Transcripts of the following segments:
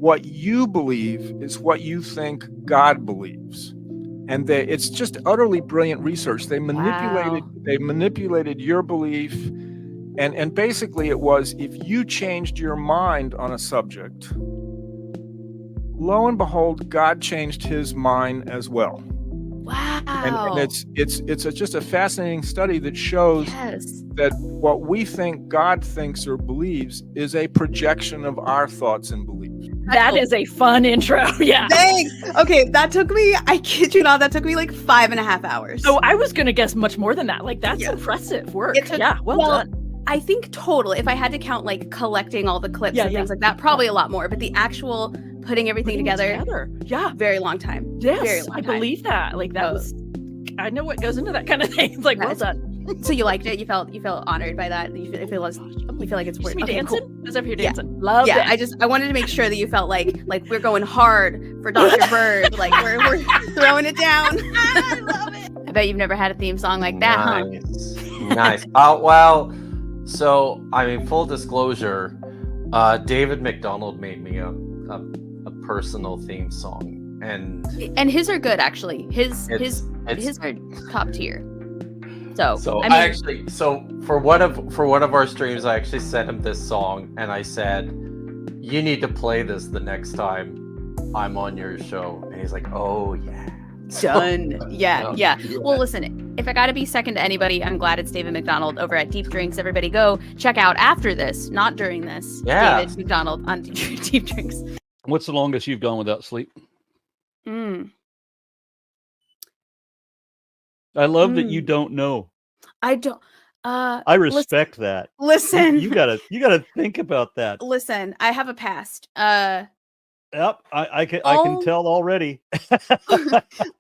what you believe is what you think God believes. And it's just utterly brilliant research. They manipulated your belief, and basically it was, if you changed your mind on a subject, lo and behold, God changed his mind as well. Wow. And it's just a fascinating study that shows that what we think God thinks or believes is a projection of our thoughts and beliefs. That is a fun intro. Yeah. Thanks. Okay, that took me, I kid you not, that took me like 5.5 hours. Oh, I was going to guess much more than that. Like, that's impressive work. Well done. I think total, if I had to count like collecting all the clips and things like that, probably a lot more. But the actual putting everything together, very long time. Yes, very long I time. believe that. Like, that was, I know what goes into that kind of thing. It's like, well done. So you liked it? You felt honored by that? You feel like it's worth me dancing? Cool. As if you're dancing. Love it. I wanted to make sure that you felt like we're going hard for Dr. Bird. Like we're throwing it down. I love it. I bet you've never had a theme song like that, huh? Nice. Well, so I mean, full disclosure, David McDonald made me a personal theme song, and his are good actually. His are top tier. So I actually, for one of our streams, I actually sent him this song, and I said, "You need to play this the next time I'm on your show." And he's like, "Oh yeah, done." Yeah. Well, listen, if I gotta be second to anybody, I'm glad it's David McDonald over at Deep Drinks. Everybody go check out after this, not during this. Yeah. David McDonald on Deep Drinks. What's the longest you've gone without sleep? I love that you don't know. I don't. I respect that. Listen, you gotta think about that. Listen, I have a past. Yep, I can tell already.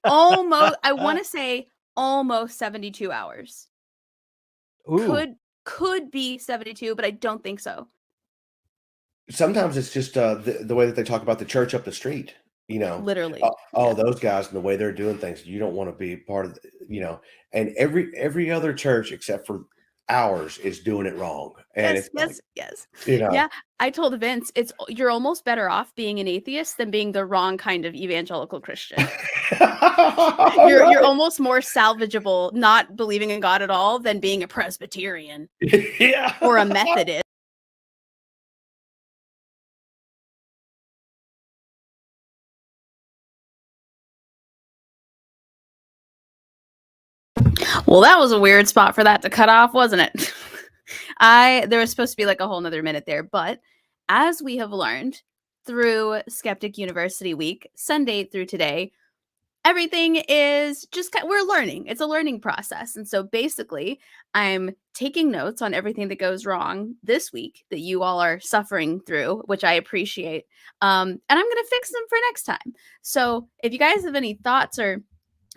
Almost, I want to say almost 72 hours. Ooh. Could be 72, but I don't think so. Sometimes it's just the way that they talk about the church up the street. You know, literally. Those guys and the way they're doing things, you don't want to be part of. And every other church except for ours is doing it wrong. And yes. Yeah, I told Vince, you're almost better off being an atheist than being the wrong kind of evangelical Christian. You're almost more salvageable not believing in God at all than being a Presbyterian or a Methodist. Well, that was a weird spot for that to cut off, wasn't it? There was supposed to be like a whole nother minute there, but as we have learned through Skeptic University Week, Sunday through today, everything is we're learning. It's a learning process. And so basically, I'm taking notes on everything that goes wrong this week that you all are suffering through, which I appreciate. And I'm going to fix them for next time. So if you guys have any thoughts or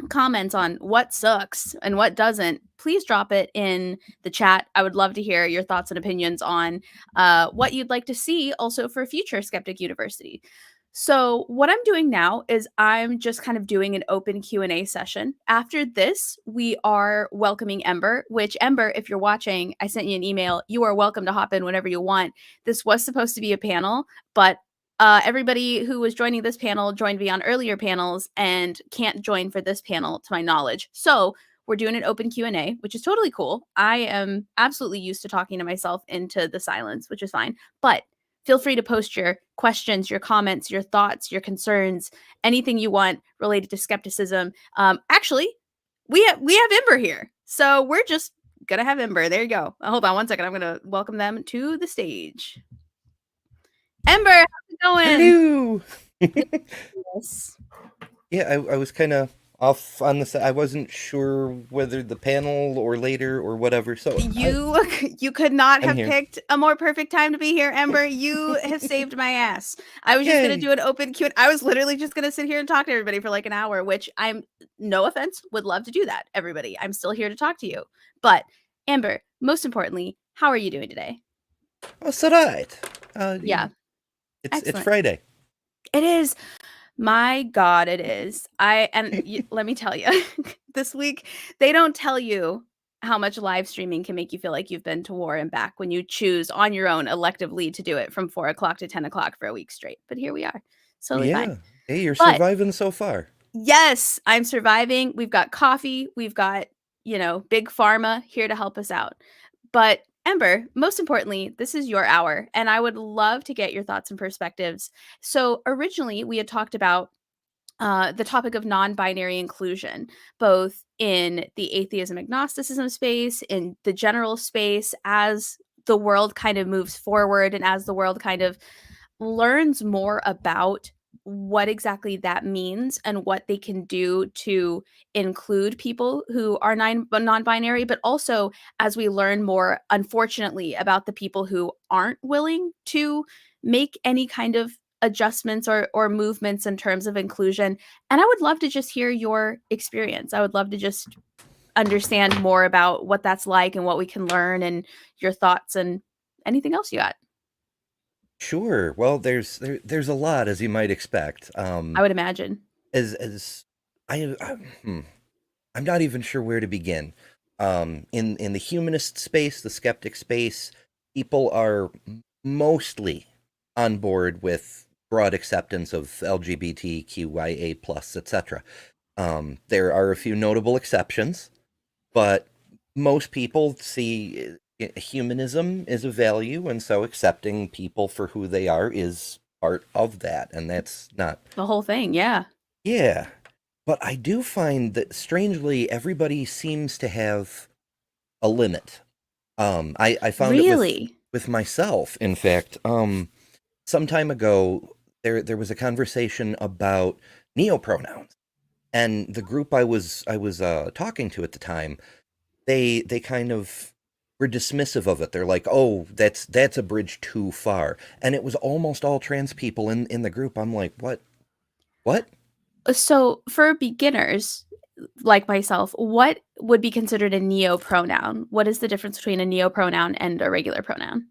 comments on what sucks and what doesn't, please drop it in the chat. I would love to hear your thoughts and opinions on what you'd like to see also for future Skeptic University. So what I'm doing now is I'm just kind of doing an open Q&A session. After this, we are welcoming Ember, which Ember, if you're watching, I sent you an email. You are welcome to hop in whenever you want. This was supposed to be a panel, but everybody who was joining this panel joined me on earlier panels and can't join for this panel, to my knowledge. So we're doing an open Q&A, which is totally cool. I am absolutely used to talking to myself into the silence, which is fine. But feel free to post your questions, your comments, your thoughts, your concerns, anything you want related to skepticism. Actually, we have Ember here. So we're just going to have Ember. There you go. Hold on one second. I'm going to welcome them to the stage. Ember, how's it going? Hello. Yes. Yeah, I was kind of off on the. I wasn't sure whether the panel or later or whatever. So you could not have picked a more perfect time to be here, Ember. You have saved my ass. I was just gonna do an open Q&A. I was literally just gonna sit here and talk to everybody for like an hour, which I'm, no offense, would love to do that. Everybody, I'm still here to talk to you. But Ember, most importantly, how are you doing today? Oh, it's all right. Yeah. It's Friday. It is. My God, it is. Let me tell you, this week, they don't tell you how much live streaming can make you feel like you've been to war and back when you choose on your own electively to do it from 4 o'clock to 10 o'clock for a week straight. But here we are. Totally fine. Yeah. Hey, you're But surviving so far. yes, I'm surviving. We've got coffee. We've got, big pharma here to help us out. But Ember, most importantly, this is your hour, and I would love to get your thoughts and perspectives. So originally, we had talked about the topic of non-binary inclusion, both in the atheism agnosticism space, in the general space, as the world kind of moves forward and as the world kind of learns more about what exactly that means and what they can do to include people who are non-binary, but also as we learn more, unfortunately, about the people who aren't willing to make any kind of adjustments or movements in terms of inclusion. And I would love to just hear your experience. I would love to just understand more about what that's like and what we can learn and your thoughts and anything else you got. Sure. Well, there's a lot, as you might expect. I would imagine. As I'm not even sure where to begin. In the humanist space, the skeptic space, people are mostly on board with broad acceptance of LGBTQIA plus, etc. There are a few notable exceptions, but most people see humanism as a value, and so accepting people for who they are is part of that, and that's not The whole thing, yeah. yeah. But I do find that strangely everybody seems to have a limit. I found it Really? with myself, in fact. Some time ago there was a conversation about neopronouns. And the group I was talking to at the time, they kind of were dismissive of it. They're like, "Oh, that's a bridge too far." And it was almost all trans people in the group. I'm like, "What? What?" So for beginners like myself, what would be considered a neopronoun? What is the difference between a neopronoun and a regular pronoun?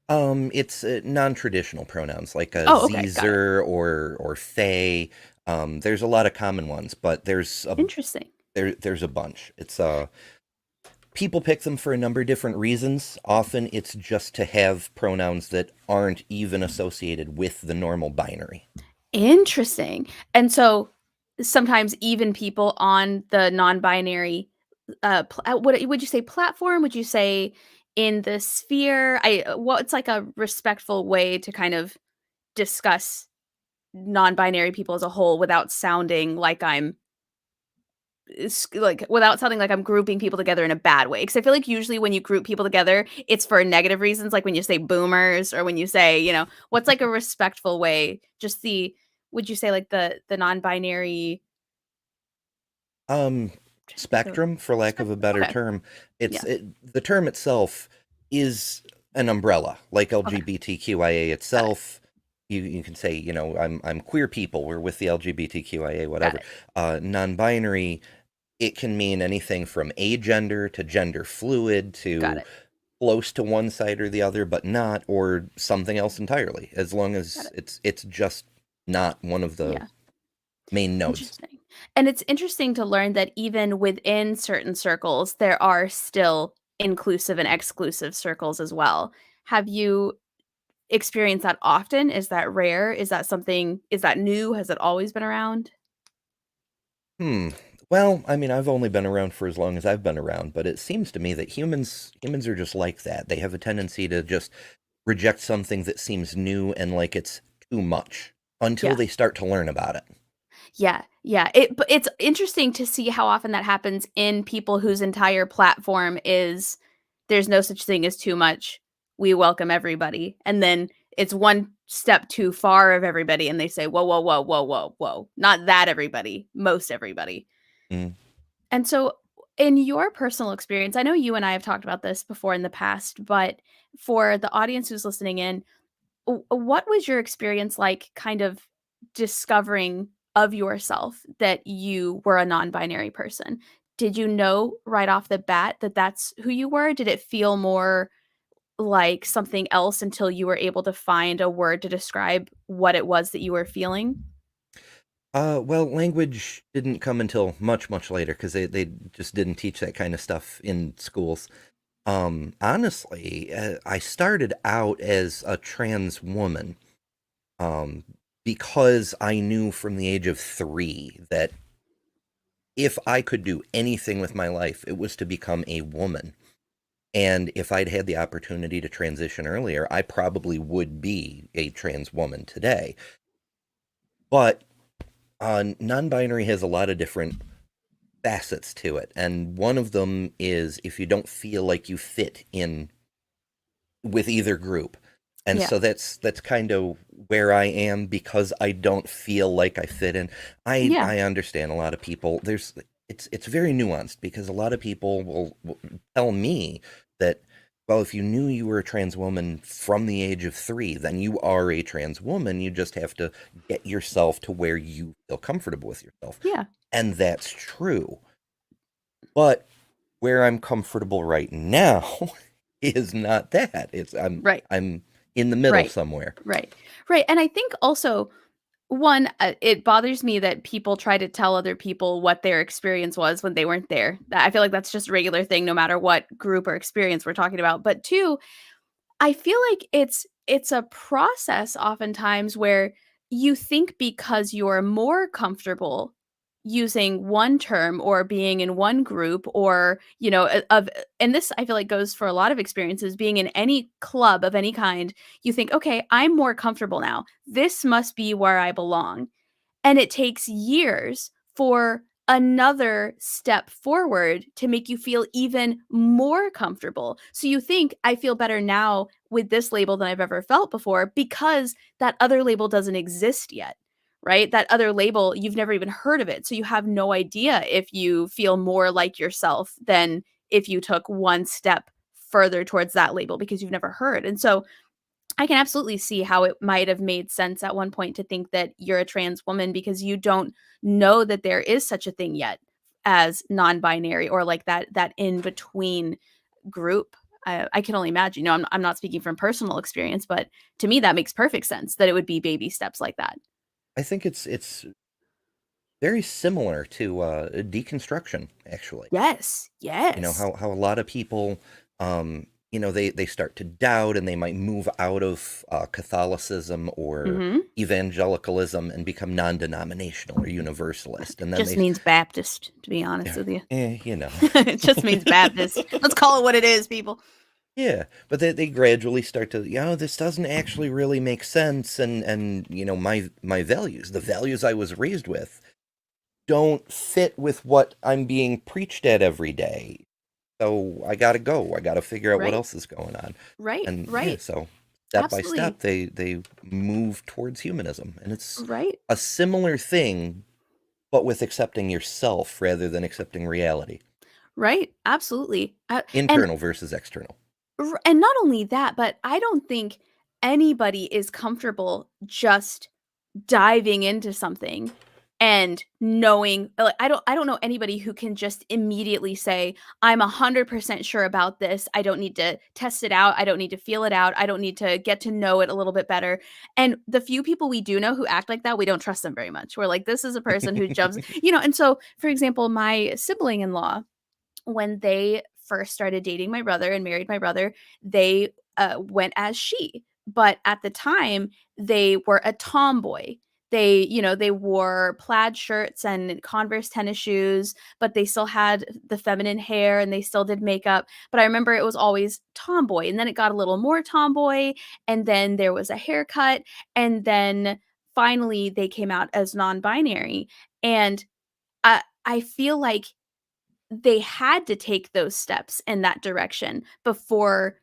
It's non-traditional pronouns like a Oh, okay, got it. Zer or they. There's a lot of common ones, but there's Interesting. there's a bunch. It's people pick them for a number of different reasons. Often it's just to have pronouns that aren't even associated with the normal binary. Interesting. And so sometimes even people on the non-binary, what would you say platform? Would you say in the sphere? What's like a respectful way to kind of discuss non-binary people as a whole without sounding like without sounding like I'm grouping people together in a bad way? Because I feel like usually when you group people together, it's for negative reasons, like when you say boomers or when you say, what's like a respectful way? Would you say like the non-binary Spectrum, for lack of a better Okay. term. Yeah. The term itself is an umbrella, like Okay. LGBTQIA itself. You can say, I'm queer people. We're with the LGBTQIA, whatever. Non-binary, it can mean anything from agender to gender fluid Got to it. close to one side or the other, but not, or something else entirely, as long as it's just not one of the Yeah. main nodes. Interesting. And it's interesting to learn that even within certain circles, there are still inclusive and exclusive circles as well. Have you experienced that often? Is that rare? Is that new? Has it always been around? Well, I mean, I've only been around for as long as I've been around, but it seems to me that humans are just like that. They have a tendency to just reject something that seems new and like it's too much until Yeah. they start to learn about it. Yeah. But it's interesting to see how often that happens in people whose entire platform is there's no such thing as too much. We welcome everybody. And then it's one step too far of everybody and they say, whoa, whoa, whoa, whoa, whoa, whoa. Not that everybody, most everybody. Mm. And so in your personal experience, I know you and I have talked about this before in the past, but for the audience who's listening in, what was your experience like kind of discovering of yourself that you were a non-binary person? Did you know right off the bat that that's who you were? Did it feel more like something else until you were able to find a word to describe what it was that you were feeling? Well, language didn't come until much, much later because they just didn't teach that kind of stuff in schools. Honestly, I started out as a trans woman, because I knew from the age of 3 that if I could do anything with my life, it was to become a woman. And if I'd had the opportunity to transition earlier, I probably would be a trans woman today. But non-binary has a lot of different facets to it, and one of them is if you don't feel like you fit in with either group. And Yeah. so that's kind of where I am because I don't feel like I fit in. Yeah. I understand a lot of people. It's very nuanced because a lot of people will tell me that, well, if you knew you were a trans woman from the age of 3, then you are a trans woman. You just have to get yourself to where you feel comfortable with yourself. Yeah. And that's true. But where I'm comfortable right now is not that. Right. I'm in the middle Right. somewhere. Right. And I think also, one, it bothers me that people try to tell other people what their experience was when they weren't there. I feel like that's just a regular thing, no matter what group or experience we're talking about. But 2, I feel like it's a process oftentimes where you think because you're more comfortable using one term or being in one group or, of and this I feel like goes for a lot of experiences, being in any club of any kind, you think, "Okay, I'm more comfortable now. This must be where I belong." And it takes years for another step forward to make you feel even more comfortable. So you think, I feel better now with this label than I've ever felt before because that other label doesn't exist yet, right? That other label, you've never even heard of it. So you have no idea if you feel more like yourself than if you took one step further towards that label because you've never heard. And so I can absolutely see how it might have made sense at one point to think that you're a trans woman because you don't know that there is such a thing yet as non-binary or like that in between group. I can only imagine. I'm not speaking from personal experience, but to me that makes perfect sense that it would be baby steps like that. I think it's very similar to deconstruction, actually. Yes. How a lot of people, they start to doubt and they might move out of Catholicism or Mhm. evangelicalism and become non-denominational or universalist. And then Just means Baptist, to be honest with you. It just means Baptist. Let's call it what it is, people. Yeah, but they gradually start to, this doesn't actually really make sense, and my values, the values I was raised with, don't fit with what I'm being preached at every day. So I gotta go. I gotta figure out what Right. else is going on. Right. And yeah, Right. so step Absolutely. by step, they move towards humanism, and it's Right. a similar thing, but with accepting yourself rather than accepting reality. Right. Absolutely. And Internal versus external. and not only that, but I don't think anybody is comfortable just diving into something and knowing, like, I don't know anybody who can just immediately say, I'm 100% sure about this. I don't need to test it out. I don't need to feel it out. I don't need to get to know it a little bit better. And the few people we do know who act like that, we don't trust them very much. We're like, this is a person who jumps, and so, for example, my sibling-in-law, when they first started dating my brother and married my brother, they went as she. But at the time, they were a tomboy. They wore plaid shirts and Converse tennis shoes, but they still had the feminine hair and they still did makeup. But I remember it was always tomboy. And then it got a little more tomboy. And then there was a haircut. And then finally they came out as non-binary. And I feel like they had to take those steps in that direction before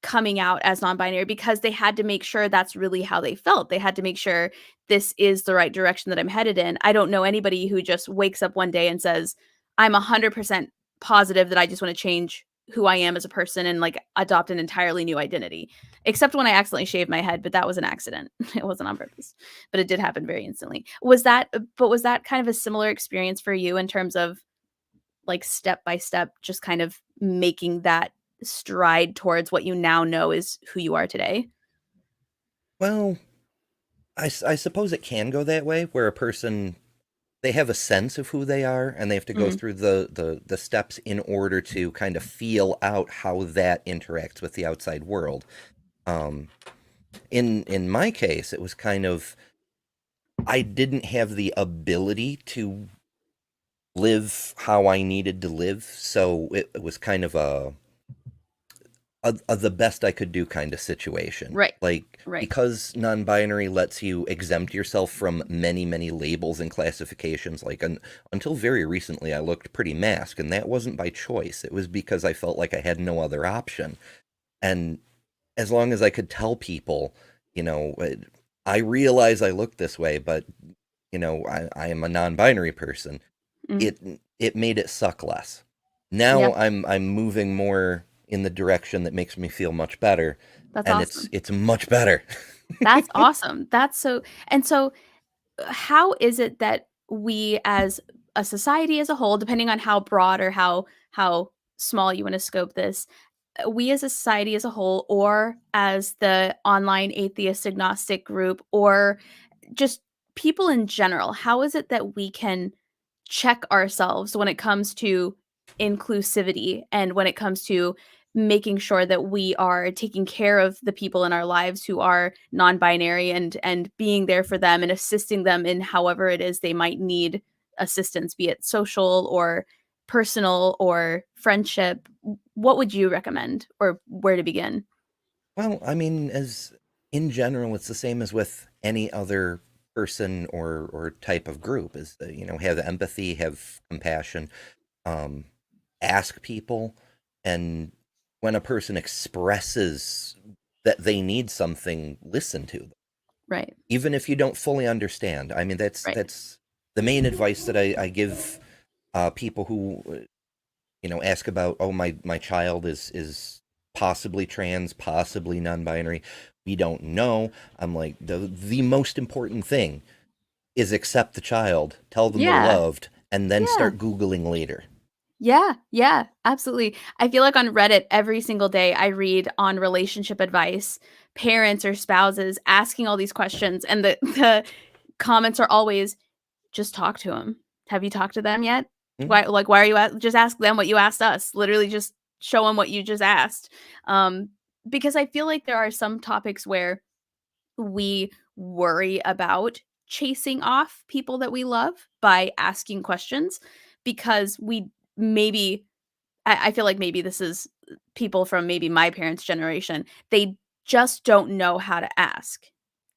coming out as non-binary because they had to make sure that's really how they felt. They had to make sure this is the right direction that I'm headed in. I don't know anybody who just wakes up one day and says, I'm 100% positive that I just want to change who I am as a person and like adopt an entirely new identity. Except when I accidentally shaved my head, but that was an accident. It wasn't on purpose. But it did happen very instantly. Was that kind of a similar experience for you in terms of like step by step, just kind of making that stride towards what you now know is who you are today? Well, I suppose it can go that way, where a person they have a sense of who they are, and they have to go Mhm. through the steps in order to kind of feel out how that interacts with the outside world. Um, in my case, it was kind of, I didn't have the ability to live how I needed to live, so it was kind of a the best I could do kind of situation. Right. Like, Right. because non-binary lets you exempt yourself from many labels and classifications. Like, until very recently, I looked pretty masked, and that wasn't by choice. It was because I felt like I had no other option. And as long as I could tell people, you know, I realize I look this way, but you know, I am a non-binary person. Mm. It made it suck less. Now Yeah. I'm moving more in the direction that makes me feel much better, That's and awesome. it's much better. That's awesome. That's so and so how is it that we as a society as a whole, depending on how broad or how small you want to scope this, we as a society as a whole, or as the online atheist agnostic group, or just people in general, how is it that we can check ourselves when it comes to inclusivity and when it comes to making sure that we are taking care of the people in our lives who are non-binary and being there for them and assisting them in however it is they might need assistance, be it social or personal or friendship? What would you recommend, or where to begin? Well, I mean, as in general, it's the same as with any other person or type of group. Is you know, have empathy, have compassion, um, ask people, and when a person expresses that they need something, listen to them, Right. even if you don't fully understand. I mean, Right. that's the main advice that I give people who you know, ask about, oh, my child is possibly trans, possibly non-binary. We don't know. I'm like, the most important thing is accept the child, tell them they're Yeah. loved, and then Yeah. start Googling later. Yeah, absolutely. I feel like on Reddit every single day I read on relationship advice, parents or spouses asking all these questions, and the the comments are always, "Just talk to him. Have you talked to them yet? Mhm. Why are you just ask them what you asked us. Literally just show them what you just asked." Um, because I feel like there are some topics where we worry about chasing off people that we love by asking questions, because we maybe I feel like maybe this is people from maybe my parents' generation. They just don't know how to ask.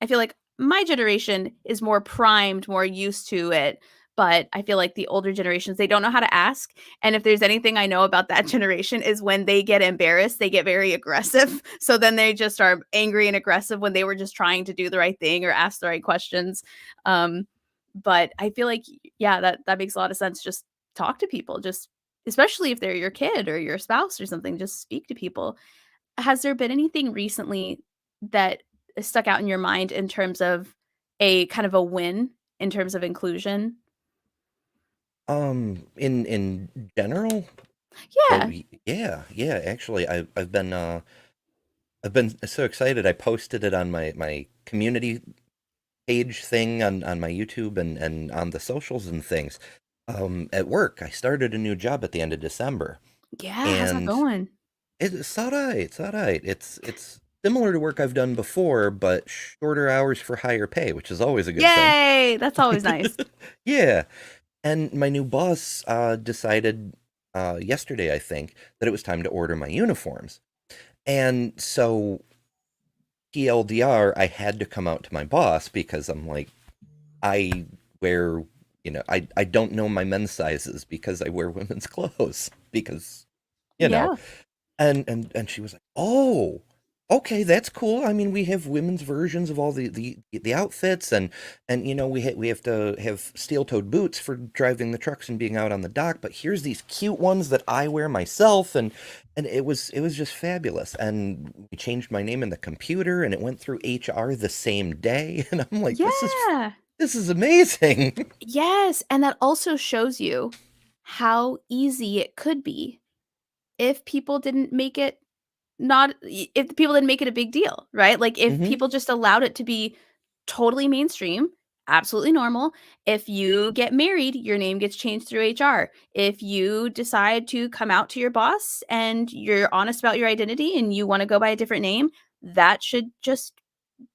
I feel like my generation is more primed, more used to it, but I feel like the older generations, they don't know how to ask. And if there's anything I know about that generation is when they get embarrassed, they get very aggressive. So then they just are angry and aggressive when they were just trying to do the right thing or ask the right questions. Um, but I feel like, yeah, that makes a lot of sense. Just talk to people. Just especially if they're your kid or your spouse or something, just speak to people. Has there been anything recently that stuck out in your mind in terms of a kind of a win in terms of inclusion? In general, oh Yeah. yeah. Actually, I've been so excited. I posted it on my community page thing on my YouTube and on the socials and things. At work, I started a new job at the end of December, Yeah, how's that and going? it's all right. It's all right. It's similar to work I've done before, but shorter hours for higher pay, which is always a good thing. Yay! That's always nice. Yeah. And my new boss decided yesterday, I think, that it was time to order my uniforms. And so TLDR, I had to come out to my boss because I'm like, I wear, you know, I don't know my men's sizes because I wear women's clothes because, you know, Yeah. and she was like, "Oh, okay, that's cool. I mean, we have women's versions of all the outfits, and you know, we have to have steel-toed boots for driving the trucks and being out on the dock, but here's these cute ones that I wear myself." And it was just fabulous. And we changed my name in the computer, and it went through HR the same day. And I'm like, Yeah. this is amazing. Yes, and that also shows you how easy it could be if people didn't make it not if people didn't make it a big deal, right? Like, if Hmm. people just allowed it to be totally mainstream, absolutely normal. If you get married, your name gets changed through HR. If you decide to come out to your boss and you're honest about your identity and you want to go by a different name, that should just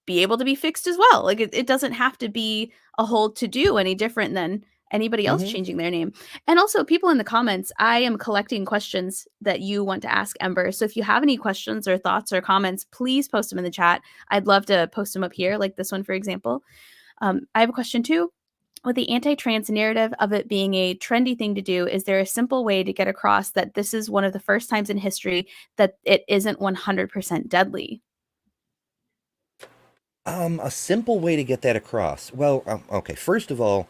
be able to be fixed as well. Like it doesn't have to be a whole to do any different than anybody else changing their name. And also, people in the comments, I am collecting questions that you want to ask Ember. So if you have any questions or thoughts or comments, please post them in the chat. I'd love to post them up here, like this one, for example. I have a question too. With the anti-trans narrative of it being a trendy thing to do, is there a simple way to get across that this is one of the first times in history that it isn't 100% deadly? A simple way to get that across. Well, okay. First of all,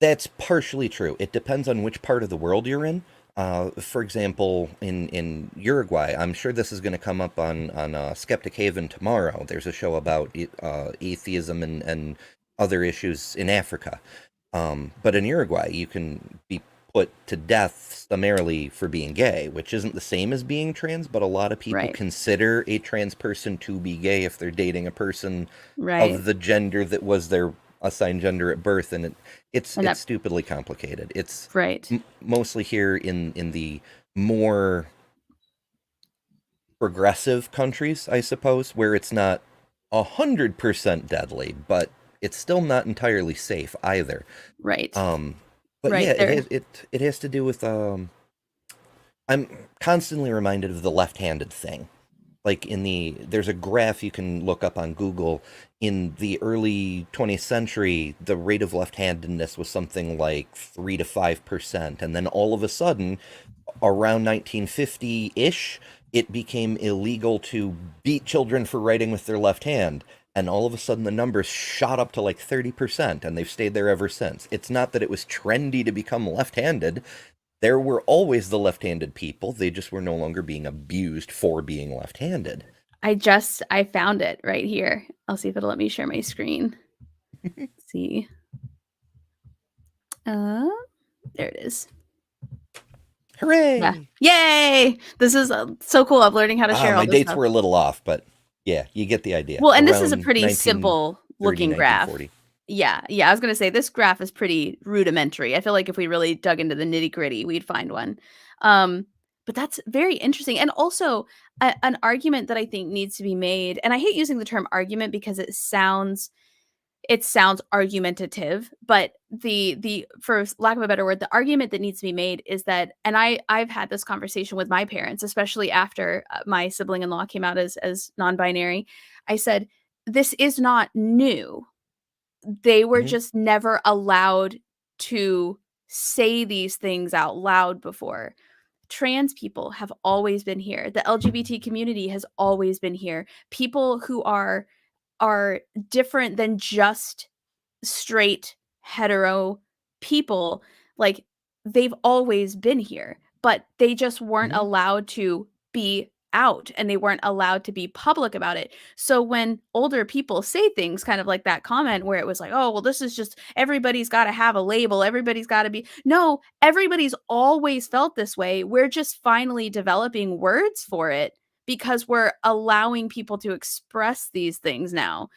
that's partially true. It depends on which part of the world you're in. For example, in Uruguay, I'm sure this is going to come up on Skeptic Haven tomorrow. There's a show about atheism and other issues in Africa. But in Uruguay, you can be put to death summarily for being gay, which isn't the same as being trans, but a lot of people consider a trans person to be gay if they're dating a person of the gender that was their assigned gender at birth, and it's stupidly complicated. It's mostly here in the more progressive countries, I suppose, where it's not 100% deadly, but it's still not entirely safe either. But yeah, it has to do with I'm constantly reminded of the left-handed thing. Like there's a graph you can look up on Google. In the early 20th century, the rate of left-handedness was something like 3 to 5%. And then all of a sudden, around 1950-ish, it became illegal to beat children for writing with their left hand. And all of a sudden, the numbers shot up to like 30%, and they've stayed there ever since. It's not that it was trendy to become left-handed. There were always the left-handed people. They just were no longer being abused for being left-handed. I found it right here. I'll see if it'll let me share my screen. Let's see. There it is. Hooray! Yeah. Yay! This is so cool. I'm learning how to share all my this dates stuff. were a little off, but yeah, you get the idea. Well, and this is a pretty simple looking graph. 1940. Yeah. I was going to say this graph is pretty rudimentary. I feel like if we really dug into the nitty gritty, we'd find one. But that's very interesting. And also an argument that I think needs to be made. And I hate using the term argument because it sounds argumentative, but the for lack of a better word, the argument that needs to be made is that, and I've had this conversation with my parents, especially after my sibling-in-law came out as non-binary. I said, this is not new. They were just never allowed to say these things out loud before. Trans people have always been here. The LGBT community has always been here. People who are different than just straight hetero people, like they've always been here, but they just weren't allowed to be out, and they weren't allowed to be public about it. So when older people say things kind of like that comment where it was like, oh, well, this is just, everybody's got to have a label, everybody's got to be, no, everybody's always felt this way. We're just finally developing words for it because we're allowing people to express these things now,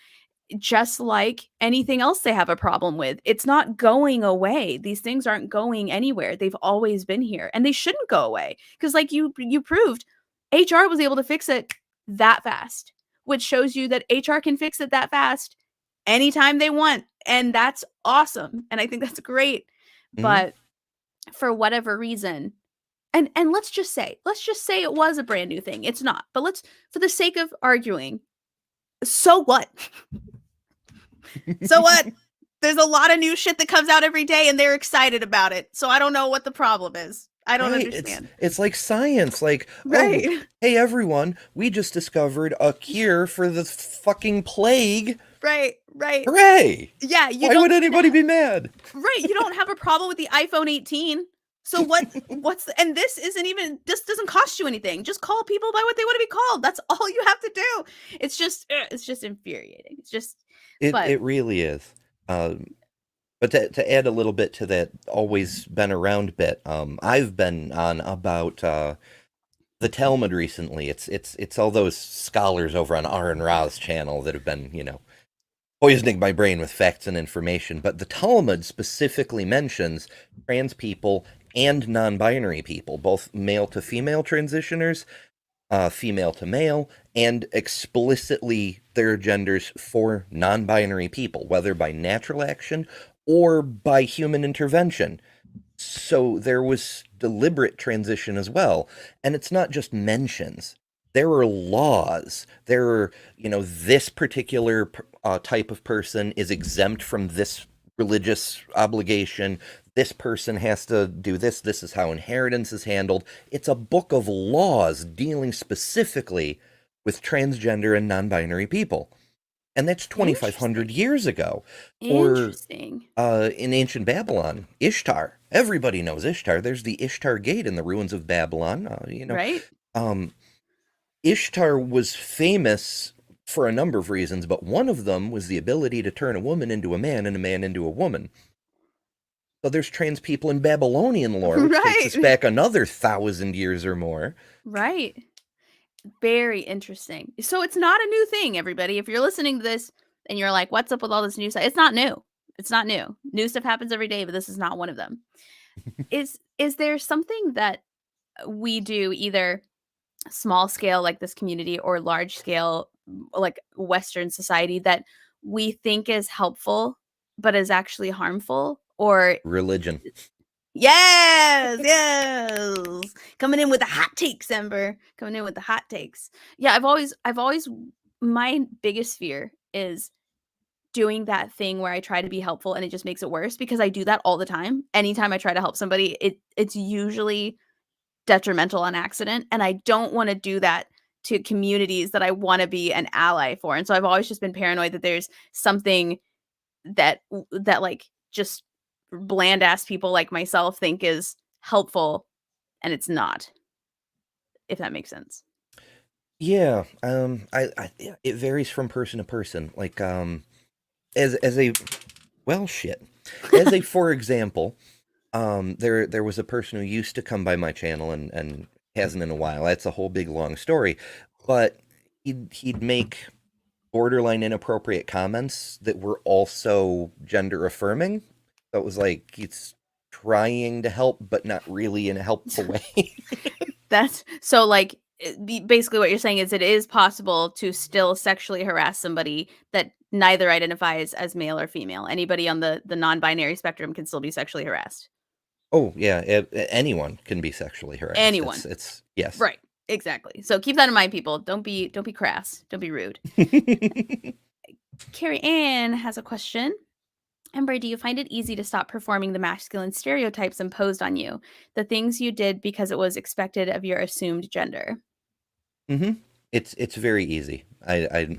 just like anything else they have a problem with. It's not going away. These things aren't going anywhere. They've always been here, and they shouldn't go away because, like you proved, HR was able to fix it that fast, which shows you that HR can fix it that fast anytime they want, and that's awesome. And I think that's great. But for whatever reason, and let's just say it was a brand new thing. It's not, but let's, for the sake of arguing, so what? So what? There's a lot of new shit that comes out every day, and they're excited about it. So I don't know what the problem is. I don't understand. It's like science. Like, oh, hey, everyone, we just discovered a cure for the fucking plague. Right. Hooray! Yeah. Why would anybody be mad? Right. You don't have a problem with the iPhone 18. So and this doesn't cost you anything. Just call people by what they want to be called. That's all you have to do. It's just infuriating. It's just, it really is. But to add a little bit to that always been around bit, I've been on about the Talmud recently. It's all those scholars over on Aaron Ra's channel that have been, poisoning my brain with facts and information, but the Talmud specifically mentions trans people and non-binary people, both male to female transitioners, female to male, and explicitly their genders for non-binary people, whether by natural action or by human intervention. So there was deliberate transition as well. And it's not just mentions. There are laws. There are, this particular type of person is exempt from this religious obligation. This person has to do this. This is how inheritance is handled. It's a book of laws dealing specifically with transgender and non-binary people. And that's 2,500 years ago. Interesting. Or in ancient Babylon, Ishtar. Everybody knows Ishtar. There's the Ishtar Gate in the ruins of Babylon. Right? Ishtar was famous for a number of reasons, but one of them was the ability to turn a woman into a man and a man into a woman. So there's trans people in Babylonian lore, which takes us back another 1,000 years or more. Right. Very interesting. So it's not a new thing, everybody. If you're listening to this and you're like, what's up with all this new stuff? It's not new. It's not new. New stuff happens every day, but this is not one of them. Is there something that we do, either small scale like this community or large scale like Western society, that we think is helpful but is actually harmful? Or religion? Yes. Coming in with the hot takes, Ember. Coming in with the hot takes. Yeah, I've always my biggest fear is doing that thing where I try to be helpful and it just makes it worse, because I do that all the time. Anytime I try to help somebody, it's usually detrimental on accident, and I don't want to do that to communities that I want to be an ally for. And so I've always just been paranoid that there's something that like just bland ass people like myself think is helpful, and it's not, if that makes sense. Yeah, it varies from person to person. Like, as a for example, there was a person who used to come by my channel and hasn't in a while. That's a whole big long story, but he'd make borderline inappropriate comments that were also gender affirming. So it was like he's trying to help, but not really in a helpful way. That's so like basically what you're saying is it is possible to still sexually harass somebody that neither identifies as male or female. Anybody on the non-binary spectrum can still be sexually harassed. Oh yeah, anyone can be sexually harassed. Anyone. It's yes. Right. Exactly. So keep that in mind, people. Don't be crass. Don't be rude. Carrie Ann has a question. Ember, do you find it easy to stop performing the masculine stereotypes imposed on you? The things you did because it was expected of your assumed gender? Mm-hmm. It's very easy. I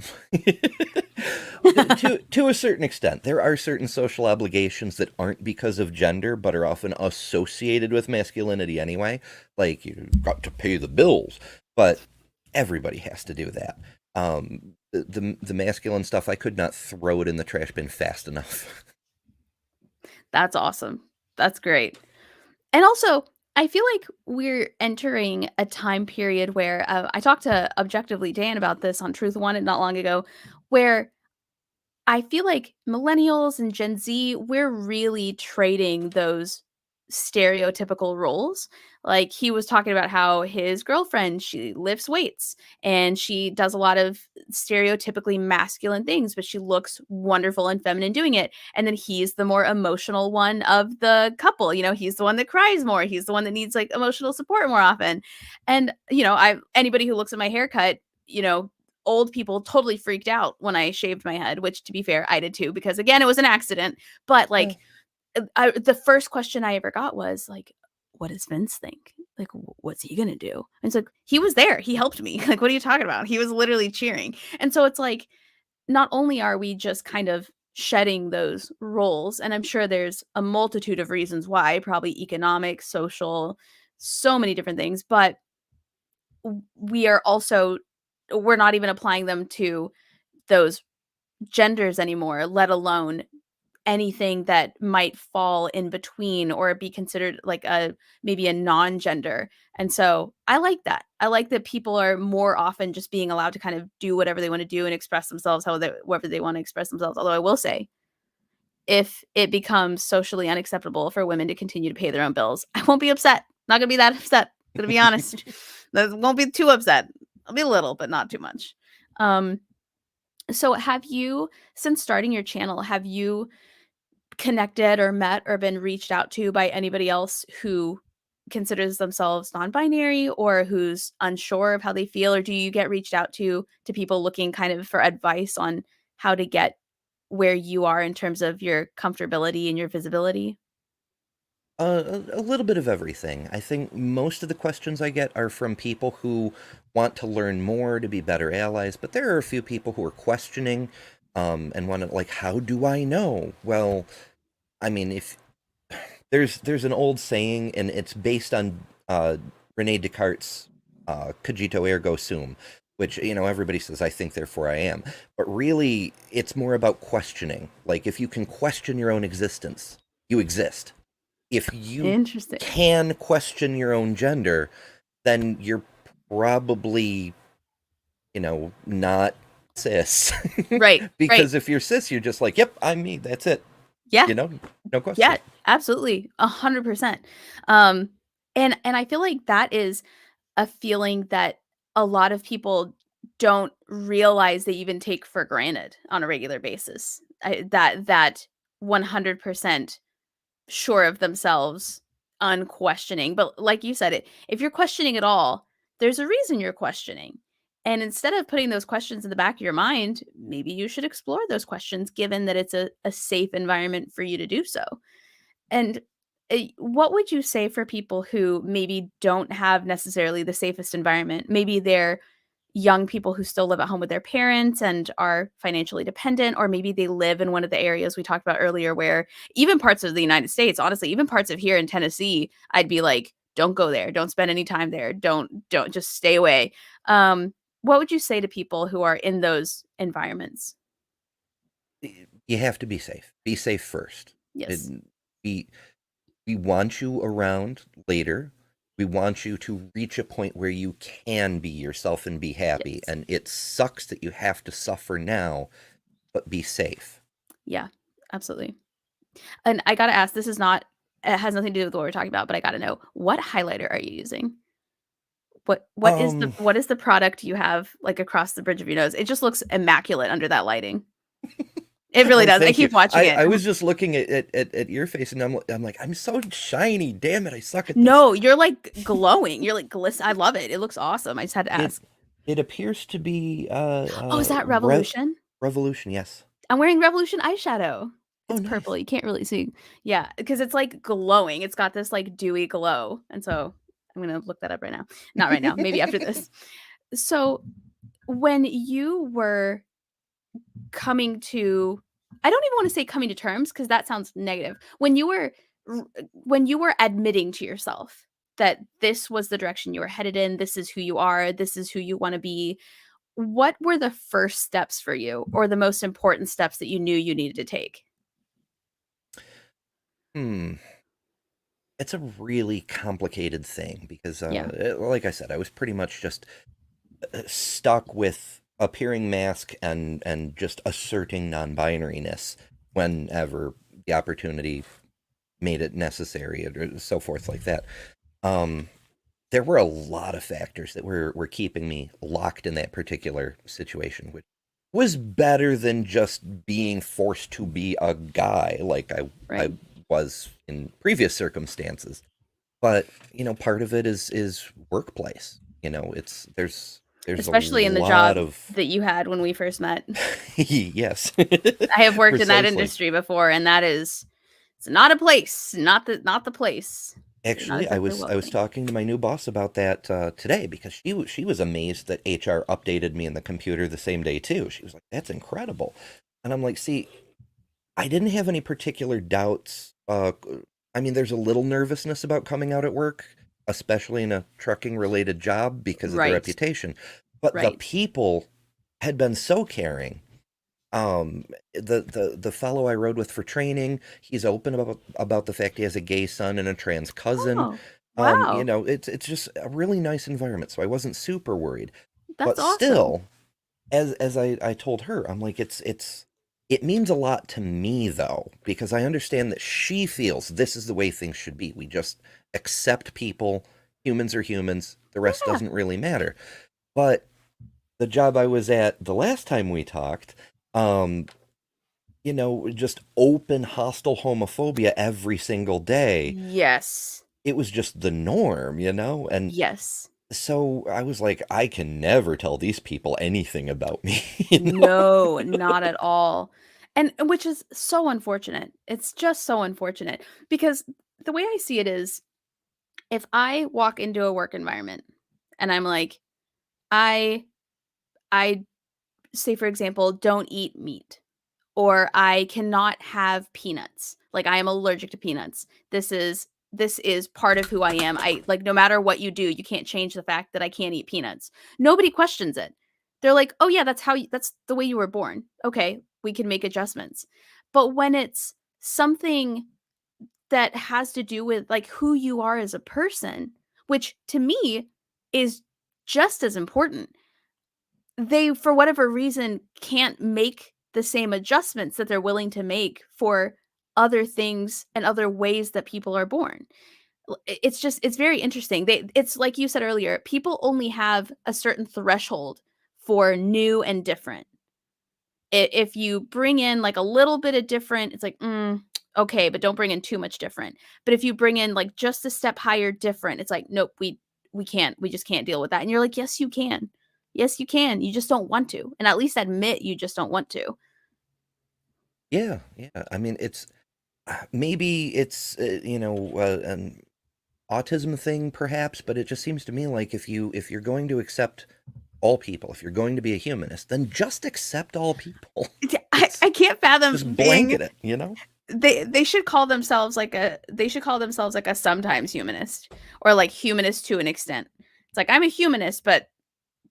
to a certain extent, there are certain social obligations that aren't because of gender, but are often associated with masculinity anyway. Like, you've got to pay the bills, but everybody has to do that. The masculine stuff, I could not throw it in the trash bin fast enough. That's awesome. That's great. And also, I feel like we're entering a time period where I talked to Objectively Dan about this on Truth Wanted not long ago, where I feel like millennials and Gen Z, we're really trading those stereotypical roles. Like, he was talking about how his girlfriend, she lifts weights and she does a lot of stereotypically masculine things, but she looks wonderful and feminine doing it. And then he's the more emotional one of the couple. He's the one that cries more. He's the one that needs like emotional support more often. And, anybody who looks at my haircut, old people totally freaked out when I shaved my head, which, to be fair, I did too, because again, it was an accident. But like, the first question I ever got was like, what does Vince think? Like, what's he gonna do? And it's like, he was there. He helped me. Like, what are you talking about? He was literally cheering. And so it's like, not only are we just kind of shedding those roles, and I'm sure there's a multitude of reasons why, probably economic, social, so many different things, but we're not even applying them to those genders anymore, let alone anything that might fall in between or be considered like maybe a non-gender. And so I like that. I like that people are more often just being allowed to kind of do whatever they want to do and express themselves however they want to express themselves. Although I will say, if it becomes socially unacceptable for women to continue to pay their own bills, I won't be upset. Not gonna be that upset. Gonna be honest. I won't be too upset. I'll be a little, but not too much. So have you, since starting your channel, have you connected or met or been reached out to by anybody else who considers themselves non-binary or who's unsure of how they feel? Or do you get reached out to people looking kind of for advice on how to get where you are in terms of your comfortability and your visibility? A little bit of everything. I think most of the questions I get are from people who want to learn more to be better allies, but there are a few people who are questioning and want to, like, how do I know? Well, I mean, if there's an old saying, and it's based on Rene Descartes' cogito ergo sum, which, you know, everybody says, I think, therefore I am. But really, it's more about questioning. Like, if you can question your own existence, you exist. If you Interesting. can question your own gender, then you're probably, you know, not cis. Right. Because if you're cis, you're just like, yep, I'm me. That's it. Yeah. You know, no question. Yeah, absolutely. 100%. And I feel like that is a feeling that a lot of people don't realize they even take for granted on a regular basis. That 100% sure of themselves, unquestioning. But like you said, if you're questioning at all, there's a reason you're questioning. And instead of putting those questions in the back of your mind, maybe you should explore those questions, given that it's a safe environment for you to do so. And what would you say for people who maybe don't have necessarily the safest environment? Maybe they're young people who still live at home with their parents and are financially dependent, or maybe they live in one of the areas we talked about earlier where even parts of the United States, honestly, even parts of here in Tennessee, I'd be like, don't go there. Don't spend any time there. Don't just stay away. What would you say to people who are in those environments? You have to be safe. Be safe first. Yes. We want you around later. We want you to reach a point where you can be yourself and be happy. Yes. And it sucks that you have to suffer now, but be safe. Yeah, absolutely. And I gotta ask, it has nothing to do with what we're talking about, but I gotta know, what highlighter are you using? What is the product you have like across the bridge of your nose? It just looks immaculate under that lighting. It really does. I keep watching it. I was just looking at your face, and I'm like, I'm so shiny. Damn it, I suck at this. No, you're like glowing. You're like glisten. I love it. It looks awesome. I just had to ask. It appears to be is that Revolution? Revolution, yes. I'm wearing Revolution eyeshadow. It's nice. purple. You can't really see. Yeah, because it's like glowing. It's got this like dewy glow. And so I'm gonna look that up right now. Not right now, maybe after this. So when you were coming to, I don't even want to say coming to terms because that sounds negative. When you were admitting to yourself that this was the direction you were headed in, this is who you are, this is who you want to be, what were the first steps for you, or the most important steps that you knew you needed to take? It's a really complicated thing because, like I said, I was pretty much just stuck with appearing mask and just asserting non-binariness whenever the opportunity made it necessary, or so forth like that. There were a lot of factors that were keeping me locked in that particular situation, which was better than just being forced to be a guy like I was in previous circumstances. But, you know, part of it is workplace. You know, there's especially in the job that you had when we first met. Yes. I have worked in that industry before, and it's not a place, not the place. Actually, I was talking to my new boss about that today, because she was amazed that HR updated me in the computer the same day too. She was like, "That's incredible," and I'm like, "See, I didn't have any particular doubts. I mean, there's a little nervousness about coming out at work, especially in a trucking related job because of the reputation. But the people had been so caring The fellow I rode with for training, he's open about the fact he has a gay son and a trans cousin. Oh, wow. It's just a really nice environment, so I wasn't super worried. That's But awesome. still, as I told her, I'm like, it means a lot to me though, because I understand that she feels this is the way things should be. We just accept people. Humans are humans. The rest Yeah. doesn't really matter. But the job I was at the last time we talked, just open hostile homophobia every single day. Yes. It was just the norm, and Yes. so I was like, I can never tell these people anything about me. you know? No, not at all. And which is so unfortunate. It's just so unfortunate because the way I see it is if I walk into a work environment and I'm like, I I say for example, don't eat meat or I cannot have peanuts. Like I am allergic to peanuts. This is part of who I am. I like no matter what you do, you can't change the fact that I can't eat peanuts. Nobody questions it. They're like, "Oh yeah, that's the way you were born." Okay, we can make adjustments. But when it's something that has to do with like who you are as a person, which to me is just as important, they for whatever reason can't make the same adjustments that they're willing to make for other things and other ways that people are born. It's very interesting. It's like you said earlier, people only have a certain threshold for new and different. If you bring in like a little bit of different, it's like, okay, but don't bring in too much different. But if you bring in like just a step higher different, it's like, nope, we can't. We just can't deal with that. And you're like, yes, you can. Yes, you can. You just don't want to. And at least admit you just don't want to. Yeah. I mean, maybe it's an autism thing, perhaps, but it just seems to me like if you're going to accept all people, if you're going to be a humanist, then just accept all people. I can't fathom Just being blanket it. they should call themselves like a sometimes humanist or like humanist to an extent. It's like I'm a humanist, but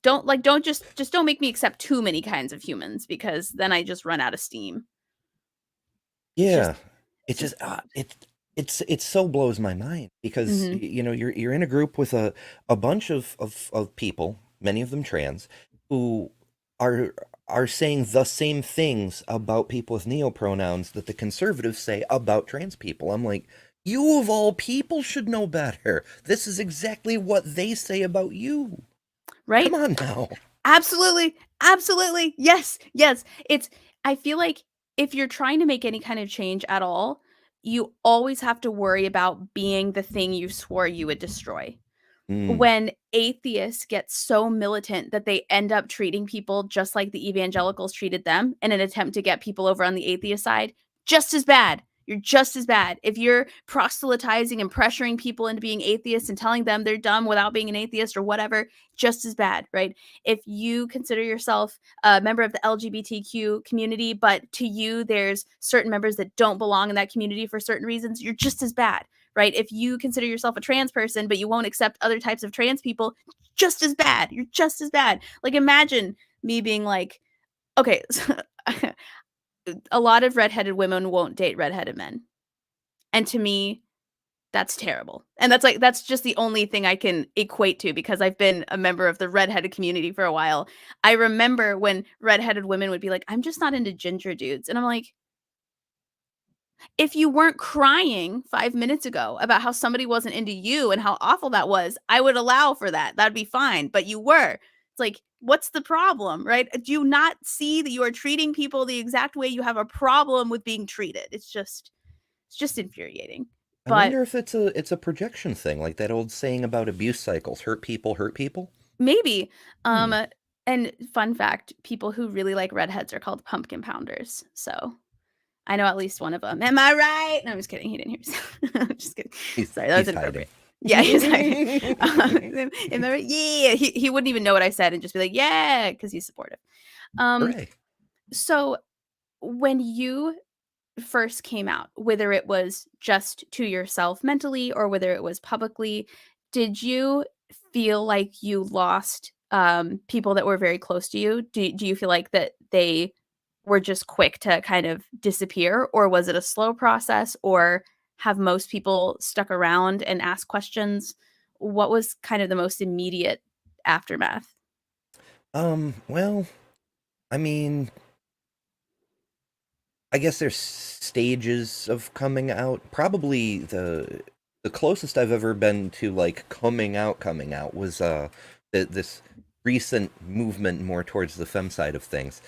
don't just don't make me accept too many kinds of humans because then I just run out of steam. Yeah, it just just odd. it so blows my mind because Mhm. you're in a group with a bunch of people, many of them trans, who are are saying the same things about people with neopronouns that the conservatives say about trans people. I'm like, you of all people should know better. This is exactly what they say about you. Right? Come on now. Absolutely. Absolutely. Yes. Yes. I feel like if you're trying to make any kind of change at all, you always have to worry about being the thing you swore you would destroy. Mm. When atheists get so militant that they end up treating people just like the evangelicals treated them in an attempt to get people over on the atheist side, just as bad. You're just as bad. If you're proselytizing and pressuring people into being atheists and telling them they're dumb without being an atheist or whatever, just as bad, right? If you consider yourself a member of the LGBTQ community, but to you there's certain members that don't belong in that community for certain reasons, you're just as bad, right? If you consider yourself a trans person, but you won't accept other types of trans people, just as bad. You're just as bad. Like, imagine me being like, okay, a lot of redheaded women won't date redheaded men. And to me, that's terrible. And that's just the only thing I can equate to because I've been a member of the redheaded community for a while. I remember when redheaded women would be like, I'm just not into ginger dudes. And I'm like, if you weren't crying 5 minutes ago about how somebody wasn't into you and how awful that was, I would allow for that. That'd be fine. But you were. It's like, what's the problem, right? Do you not see that you are treating people the exact way you have a problem with being treated? It's just infuriating. I But wonder if it's a projection thing, like that old saying about abuse cycles. Hurt people hurt people. maybe, Hmm. and fun fact, people who really like redheads are called pumpkin pounders. So I know at least one of them. Am I right? No, I'm just kidding. He didn't hear me. I'm just kidding. Sorry, that was He's inappropriate. hiding. Yeah, he's hiding. Am I right? Yeah, he wouldn't even know what I said and just be like, yeah, because he's supportive. Hooray. So when you first came out, whether it was just to yourself mentally or whether it was publicly, did you feel like you lost people that were very close to you? Do you feel like that they were just quick to kind of disappear, or was it a slow process, or have most people stuck around and asked questions? What was kind of the most immediate aftermath? Well, I mean, I guess there's stages of coming out. Probably the closest I've ever been to like coming out was this recent movement more towards the femme side of things.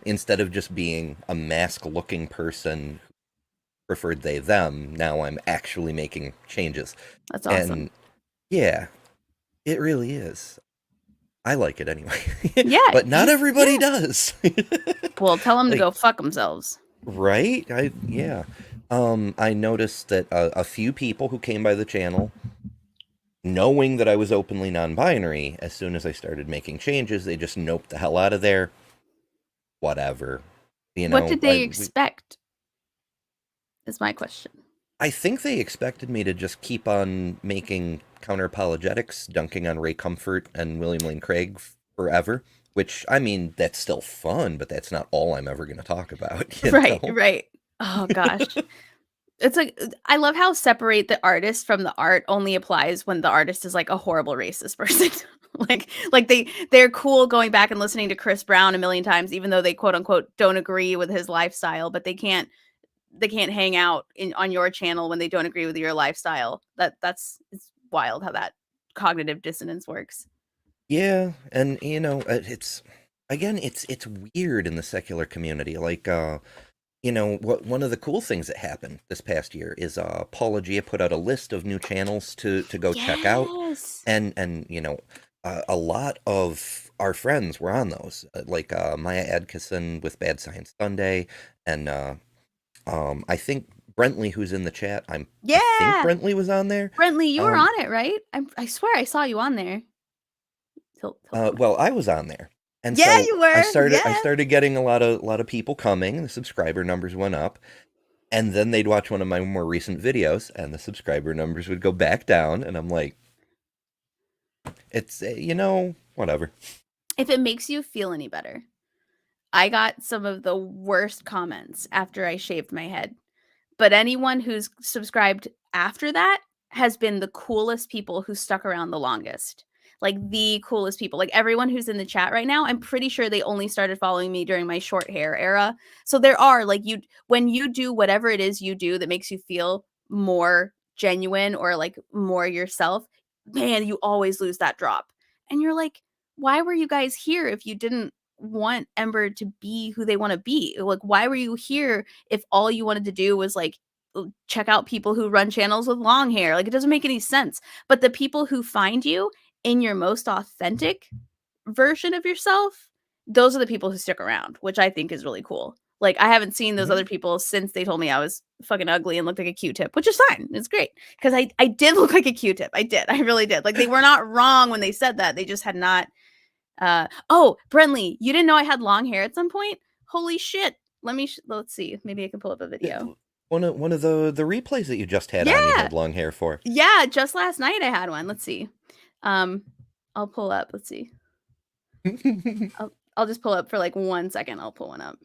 Instead of just being a mask-looking person who preferred they them, now I'm actually making changes. That's awesome. And yeah, it really is. I like it anyway. Yeah, but not everybody does. Well, tell them to Like- go fuck themselves. Right? I noticed that a few people who came by the channel, knowing that I was openly non-binary, as soon as I started making changes, they just noped the hell out of there. Whatever. You know, What did they expect? Is my question. I think they expected me to just keep on making counter-apologetics, dunking on Ray Comfort and William Lane Craig forever. Which, I mean, that's still fun, but that's not all I'm ever going to talk about. You Right, know? right. Oh gosh. It's like, I love how separate the artist from the art only applies when the artist is like a horrible racist person. like they're cool going back and listening to Chris Brown a million times, even though they quote unquote don't agree with his lifestyle, but they can't hang out on your channel when they don't agree with your lifestyle. It's wild how that cognitive dissonance works. Yeah, and you know, it's weird in the secular community. Like, you know, one of the cool things that happened this past year is Paula Gia put out a list of new channels to go check out, and you know, a lot of our friends were on those, like Maya Adkisson with Bad Science Sunday, and I think Brentley, who's in the chat, I think Brentley was on there. Brentley, you were on it, right? I swear I saw you on there. Well, I was on there, and Yeah, so you were. I Yeah. started getting a lot of people coming. The subscriber numbers went up, and then they'd watch one of my more recent videos, and the subscriber numbers would go back down. And I'm like, it's you know, whatever. If it makes you feel any better, I got some of the worst comments after I shaved my head, but anyone who's subscribed after that has been the coolest people who stuck around the longest. Like the coolest people. Like everyone who's in the chat right now, I'm pretty sure they only started following me during my short hair era. So there are like when you do whatever it is you do that makes you feel more genuine or like more yourself, man, you always lose that drop. And you're like, why were you guys here if you didn't want Ember to be who they want to be? Like, why were you here if all you wanted to do was like check out people who run channels with long hair? Like, it doesn't make any sense. But the people who find you in your most authentic version of yourself, those are the people who stick around, which I think is really cool. Like, I haven't seen those other people since they told me I was fucking ugly and looked like a Q-tip, which is fine. It's great. Because I did look like a Q-tip. I did. I really did. Like, they were not wrong when they said that. They just had not. Oh, Brentley, you didn't know I had long hair at some point? Holy shit. Let's see. Maybe I can pull up a video. One of the replays that you just had on, you had long hair for. Yeah, just last night I had one. Let's see. I'll pull up. Let's see. I'll just pull up for like 1 second. I'll pull one up.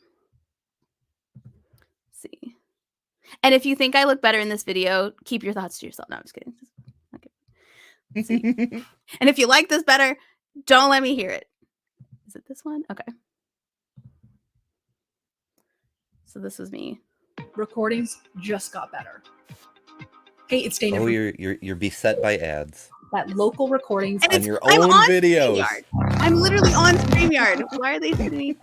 Let's see. And if you think I look better in this video, keep your thoughts to yourself. No, I'm just kidding. Okay. Let's see. And if you like this better, don't let me hear it. Is it this one? Okay. So this was me. Recordings just got better. Hey, it's Dana. Oh, you're beset by ads. That local recordings And on your own videos. StreamYard. I'm literally on StreamYard. Why are they sending me?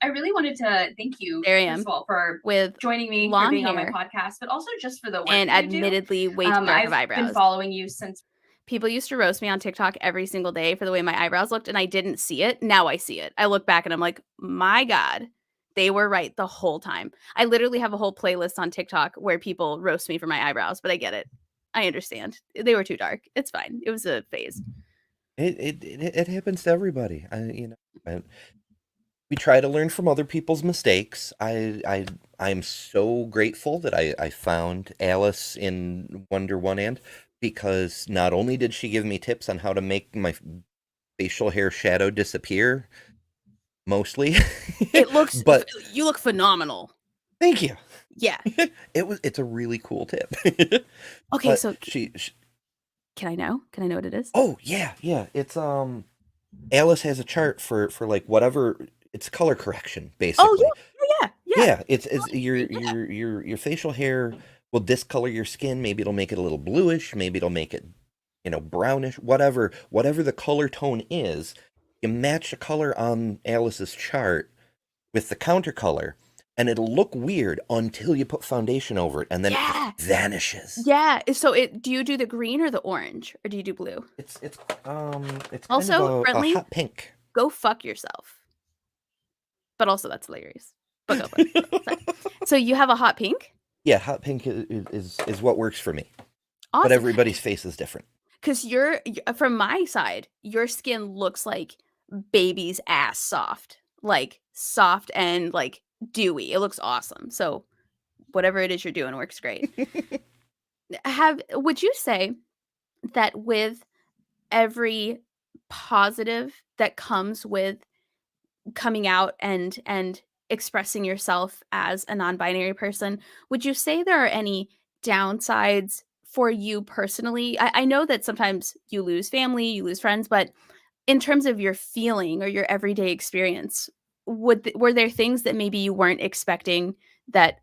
I really wanted to thank you, There I am, first of all, for with joining me, long for being on my hair podcast, but also just for the work and that you do. admittedly way too dark I've of eyebrows. been following you since. People used to roast me on TikTok every single day for the way my eyebrows looked, and I didn't see it. Now I see it. I look back and I'm like, my God, they were right the whole time. I literally have a whole playlist on TikTok where people roast me for my eyebrows, but I get it. I understand. They were too dark. It's fine. It was a phase. It happens to everybody. We try to learn from other people's mistakes. I'm so grateful that I found Alice in Wonder Wonderland. because not only did she give me tips on how to make my facial hair shadow disappear, mostly, It looks, but you look phenomenal. thank you. Yeah. It's a really cool tip. Okay, But so she can I know? Can I know what it is? oh yeah, it's Alice has a chart for like whatever, it's color correction Oh basically. yeah. Yeah, it's Yeah. your facial hair will discolor your skin. Maybe it'll make it a little bluish. Maybe it'll make it, brownish. Whatever the color tone is, you match the color on Alice's chart with the counter color, and it'll look weird until you put foundation over it, and then it Yeah. just vanishes. Yeah. So do you do the green or the orange, or do you do blue? It's kind Also, of a friendly, hot pink. go fuck yourself. But also that's hilarious. But go fuck yourself. Sorry. So you have a hot pink? Yeah, hot pink is what works for me. But Awesome. everybody's face is different. Because from my side, your skin looks like baby's ass soft. Like soft and like dewy. It looks awesome. So whatever it is you're doing works great. Would you say that with every positive that comes with coming out and expressing yourself as a non-binary person, would you say there are any downsides for you personally? I know that sometimes you lose family, you lose friends, but in terms of your feeling or your everyday experience, were there things that maybe you weren't expecting that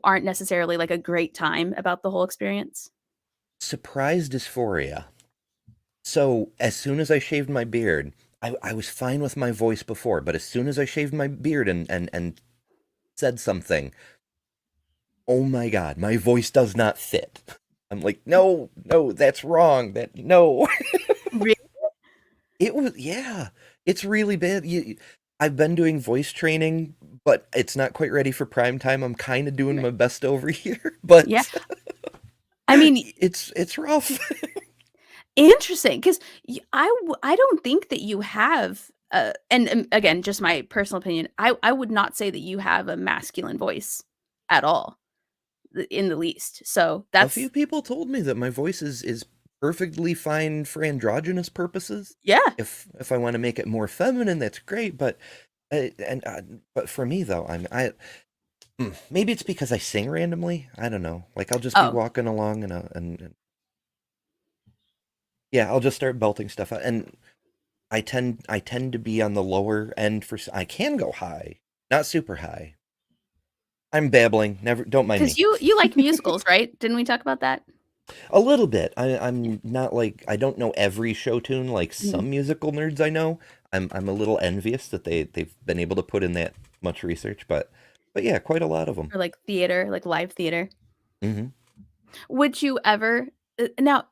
aren't necessarily like a great time about the whole experience? Surprise dysphoria. So as soon as I shaved my beard, I was fine with my voice before, but as soon as I shaved my beard and said something, oh my God, my voice does not fit. I'm like, no, that's wrong. No. Really? It was, yeah, it's really bad. I've been doing voice training, but it's not quite ready for prime time. I'm kind of doing my best over here, but Yeah. I mean, it's rough. interesting, because I don't think that you have and again, just my personal opinion, I would not say that you have a masculine voice at all in the least. So A that's few people told me that my voice is perfectly fine for androgynous purposes. yeah. If I want to make it more feminine, that's great. But but for me though, maybe it's because I sing randomly. I don't know. Like I'll just be Oh, walking along and yeah, I'll just start belting stuff out, and I tend to be on the lower end I can go high, not super high. I'm babbling. Never, don't mind me. because you like musicals, right? Didn't we talk about that? A little bit. I'm not like, I don't know every show tune like some musical nerds I know. I'm a little envious that they've been able to put in that much research, but yeah, quite a lot of them. Or like theater, like live theater. Hmm. Would you ever now?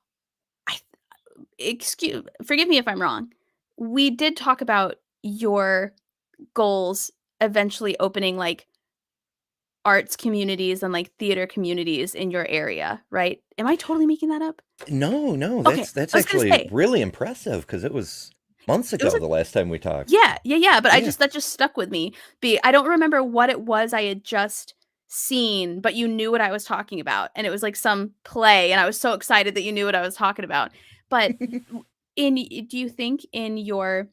Forgive me if I'm wrong. We did talk about your goals eventually opening like arts communities and like theater communities in your area, right? Am I totally making that up? No, Okay, that's I was gonna actually say really impressive because it was months it was ago the last time we talked. yeah, but Yeah. that just stuck with me. I don't remember what it was I had just seen, but you knew what I was talking about, and it was like some play, and I was so excited that you knew what I was talking about. But do you think in your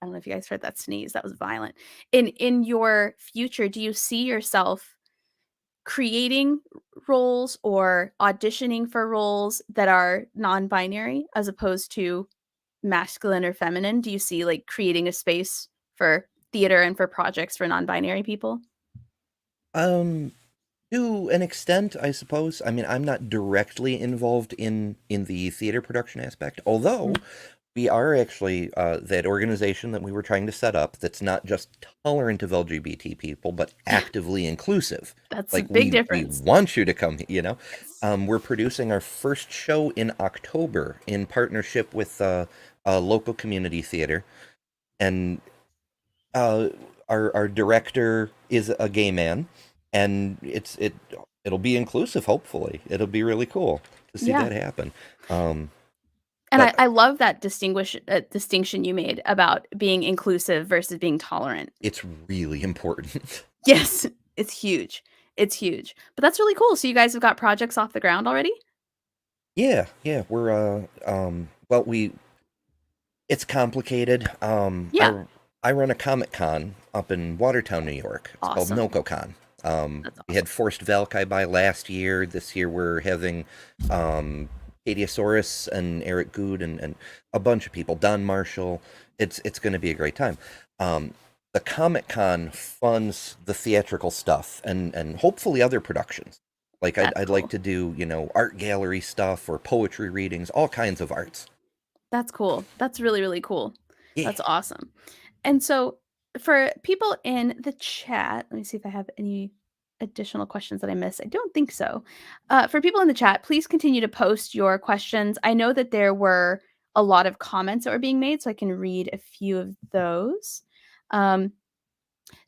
I don't know if you guys heard that sneeze. That was violent. In your future, do you see yourself creating roles or auditioning for roles that are non-binary as opposed to masculine or feminine? Do you see like creating a space for theater and for projects for non-binary people? To an extent, I suppose. I mean, I'm not directly involved in the theater production aspect, although we are actually that organization that we were trying to set up that's not just tolerant of LGBT people, but actively inclusive. That's Like a big we difference. want you to come, Yes. We're producing our first show in October in partnership with a local community theater, and our director is a gay man, and it'll be inclusive. Hopefully, it'll be really cool to see Yeah. that happen. And But I love that distinction you made about being inclusive versus being tolerant. it's really important. Yes, it's huge. It's huge. But that's really cool. So you guys have got projects off the ground already? Yeah, we're it's complicated. Yeah. I run a Comic Con up in Watertown, New York. It's called Awesome. NocoCon. That's We had Forced Valkai by last year. This year we're having Adiosaurus and Eric Good and a bunch of people. Don Marshall. It's going to be a great time. The Comic Con funds the theatrical stuff and hopefully other productions. Like That's I'd cool. like to do, art gallery stuff or poetry readings, all kinds of arts. That's cool. That's really, really cool. Yeah. That's awesome. And so for people in the chat, let me see if I have any additional questions that I missed. I don't think so. For people in the chat, please continue to post your questions. I know that there were a lot of comments that were being made, so I can read a few of those.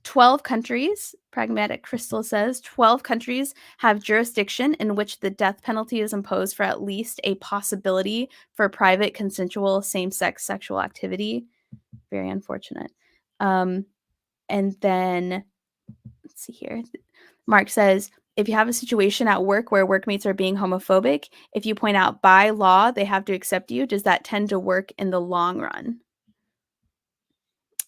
12 countries, Pragmatic Crystal says, 12 countries have jurisdiction in which the death penalty is imposed for at least a possibility for private consensual same-sex sexual activity. Very unfortunate. And then, let's see here. Mark says, if you have a situation at work where workmates are being homophobic, if you point out by law they have to accept you, does that tend to work in the long run?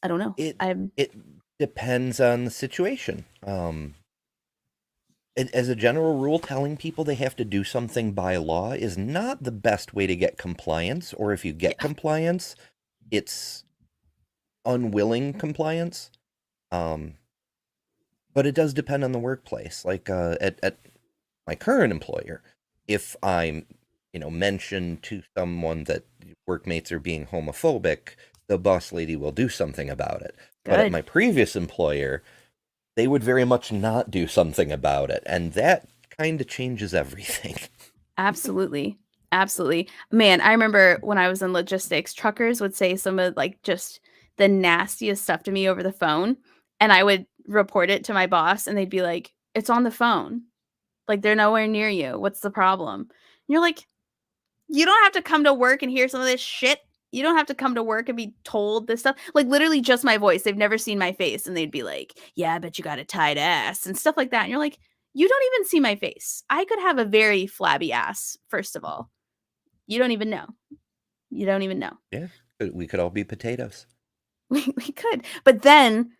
I don't know. It depends on the situation. As a general rule, telling people they have to do something by law is not the best way to get compliance, or if you get compliance, it's unwilling compliance. But it does depend on the workplace. Like at my current employer, if I'm, mention to someone that workmates are being homophobic, the boss lady will do something about it. But at my previous employer, they would very much not do something about it. And that kind of changes everything. Absolutely. Absolutely. Man, I remember when I was in logistics, truckers would say some of just the nastiest stuff to me over the phone. And I would report it to my boss and they'd be like, it's on the phone. Like, they're nowhere near you. What's the problem? And you're like, you don't have to come to work and hear some of this shit. You don't have to come to work and be told this stuff. Like, literally just my voice. They've never seen my face. And they'd be like, yeah, I bet you got a tight ass and stuff like that. And you're like, you don't even see my face. I could have a very flabby ass, first of all. You don't even know. You don't even know. Yeah, we could all be potatoes. We could. But then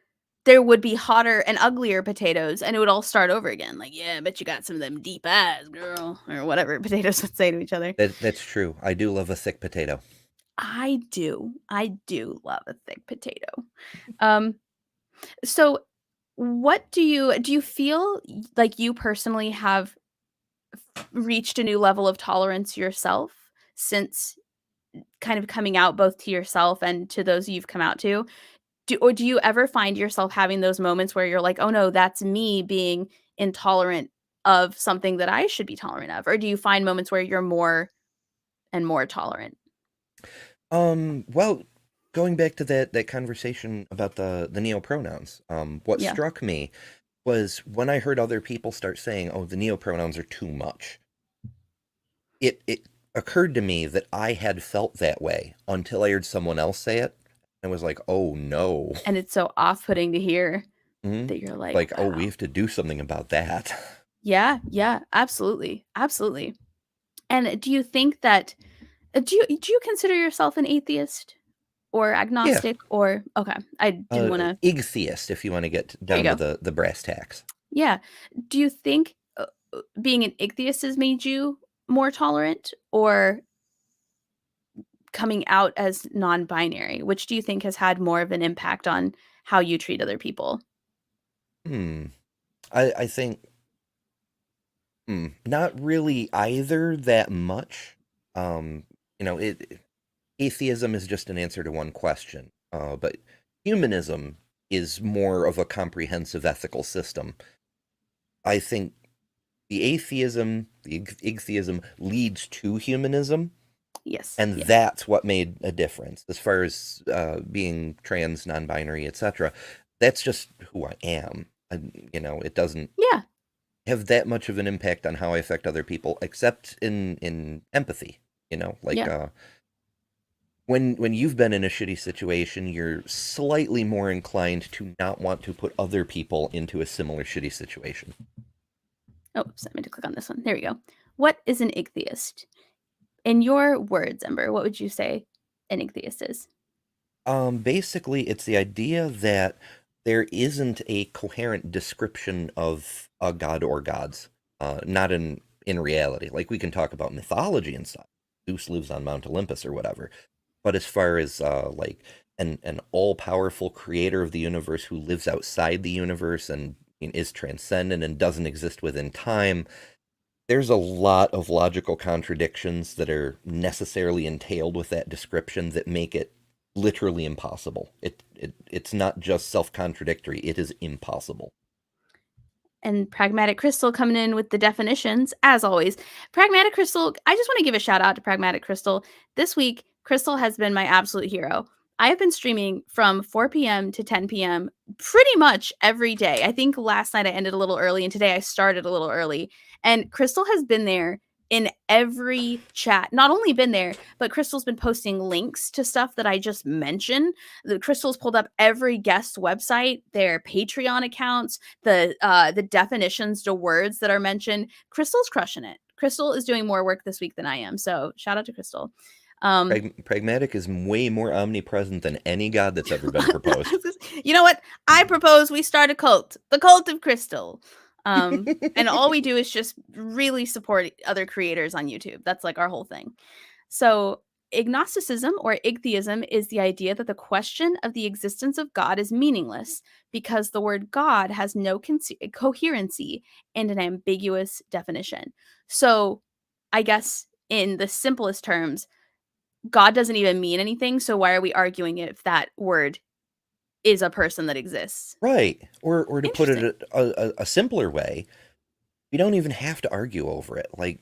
there would be hotter and uglier potatoes, and it would all start over again. Like, yeah, I bet you got some of them deep eyes, girl, or whatever potatoes would say to each other. That's true. I do love a thick potato. I do love a thick potato. So what do you feel like you personally have reached a new level of tolerance yourself since kind of coming out both to yourself and to those you've come out to? Do you ever find yourself having those moments where you're like, oh no, that's me being intolerant of something that I should be tolerant of? Or do you find moments where you're more and more tolerant? Well, going back to that conversation about the neopronouns, what struck me was when I heard other people start saying, oh, the neopronouns are too much. It occurred to me that I had felt that way until I heard someone else say it. And was like, oh no. And it's so off-putting to hear that you're like, wow. oh, we have to do something about that. Yeah, absolutely. Absolutely. And do you think that, do you consider yourself an atheist or agnostic or, okay, I didn't want to. Igtheist, if you want to get down to the brass tacks. Yeah. Do you think being an igtheist has made you more tolerant, or coming out as non-binary? Which do you think has had more of an impact on how you treat other people? I think not really either that much. Atheism is just an answer to one question. But humanism is more of a comprehensive ethical system. I think the igtheism leads to humanism. Yes. And that's what made a difference as far as being trans, non-binary, etc. That's just who I am. It doesn't have that much of an impact on how I affect other people, except in empathy. When you've been in a shitty situation, you're slightly more inclined to not want to put other people into a similar shitty situation. Oh, so I meant to click on this one. There we go. What is an atheist? In your words, Ember, what would you say an atheist is? Basically, it's the idea that there isn't a coherent description of a god or gods. Not in reality. Like, we can talk about mythology and stuff. Zeus lives on Mount Olympus or whatever. But as far as like an all-powerful creator of the universe who lives outside the universe and is transcendent and doesn't exist within time, there's a lot of logical contradictions that are necessarily entailed with that description that make it literally impossible. It's not just self-contradictory, it is impossible. And Pragmatic Crystal coming in with the definitions, as always. Pragmatic Crystal, I just want to give a shout out to Pragmatic Crystal. This week, Crystal has been my absolute hero. I have been streaming from 4 p.m. to 10 p.m. pretty much every day. I think last night I ended a little early, and today I started a little early. And Crystal has been there in every chat. Not only been there, but Crystal's been posting links to stuff that I just mentioned. The Crystal's pulled up every guest website, their Patreon accounts, the definitions to words that are mentioned. Crystal's crushing it. Crystal is doing more work this week than I am. So shout out to Crystal. Pragmatic is way more omnipresent than any god that's ever been proposed. You know what? I propose we start a cult, the cult of Crystal. And all we do is just really support other creators on YouTube. That's like our whole thing. So agnosticism or atheism is the idea that the question of the existence of God is meaningless because the word God has no coherency and an ambiguous definition. So I guess in the simplest terms, God doesn't even mean anything. So why are we arguing if that word is a person that exists? Right. Or to put it a simpler way, we don't even have to argue over it. Like,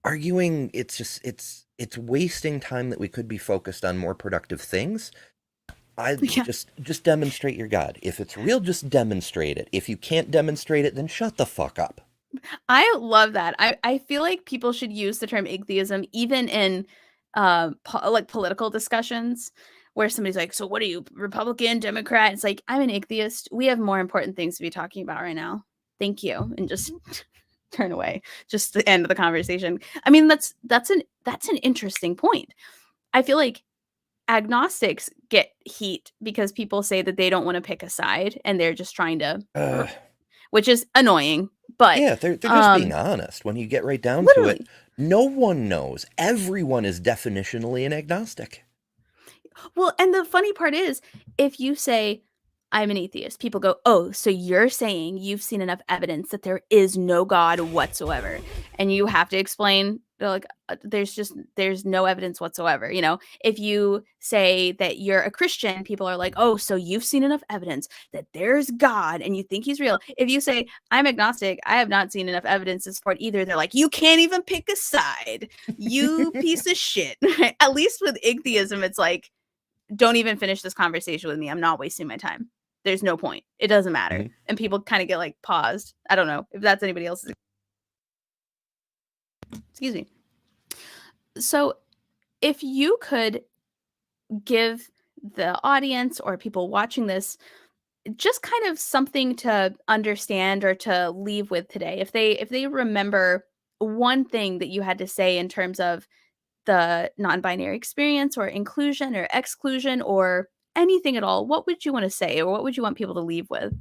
arguing, it's wasting time that we could be focused on more productive things. Just demonstrate your God. If it's real, just demonstrate it. If you can't demonstrate it, then shut the fuck up. I love that. I feel like people should use the term atheism even in like political discussions where somebody's like, so what are you, Republican, Democrat? It's like, I'm an atheist. We have more important things to be talking about right now. Thank you. And just turn away. Just the end of the conversation. I mean, that's an interesting point. I feel like agnostics get heat because people say that they don't want to pick a side and they're just trying to which is annoying. But yeah, they're just being honest. When you get right down to it, no one knows. Everyone is definitionally an agnostic. Well, and the funny part is, if you say, I'm an atheist, people go, oh, so you're saying you've seen enough evidence that there is no God whatsoever. And you have to explain, they're like, there's no evidence whatsoever. You know, if you say that you're a Christian, people are like, oh, so you've seen enough evidence that there's God and you think he's real. If you say, I'm agnostic, I have not seen enough evidence to support either, they're like, you can't even pick a side, you piece of shit. At least with atheism, it's like, don't even finish this conversation with me. I'm not wasting my time. There's no point. It doesn't matter. Mm-hmm. And people kind of get like paused. I don't know if that's anybody else's. Excuse me. So if you could give the audience or people watching this just kind of something to understand or to leave with today, if they remember one thing that you had to say in terms of the non-binary experience or inclusion or exclusion or anything at all, what would you want to say or what would you want people to leave with?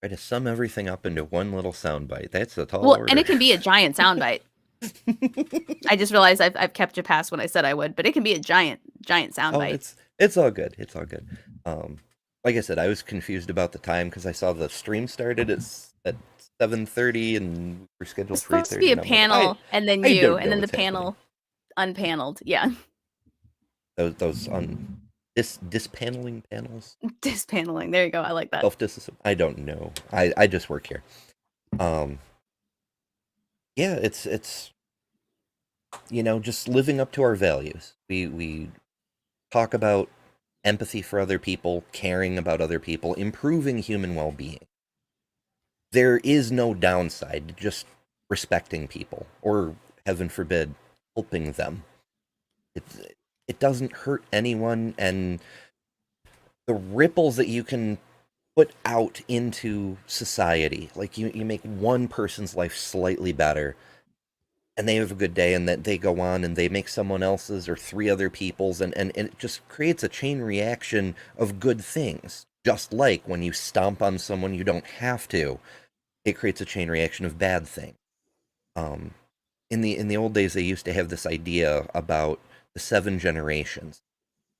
Try to sum everything up into one little soundbite. That's a tall order. And it can be a giant soundbite. I just realized I've kept you past when I said I would, but it can be a giant soundbite. It's all good. It's all good. Like I said, I was confused about the time because I saw the stream started at 7:30 and we were scheduled for 8:30. It's supposed to be a panel, and then you, and then the panel unpaneled. Yeah. Those dispaneling panels. Dispaneling. There you go. I like that. Self-discipline. I don't know. I just work here. Yeah, it's just living up to our values. We talk about empathy for other people, caring about other people, improving human well-being. There is no downside to just respecting people or, heaven forbid, helping them. It doesn't hurt anyone, and the ripples that you can put out into society. Like you make one person's life slightly better and they have a good day, and that they go on and they make someone else's or 3 other people's, and it just creates a chain reaction of good things. Just like when you stomp on someone you don't have to, it creates a chain reaction of bad things. In the old days, they used to have this idea about the 7 generations.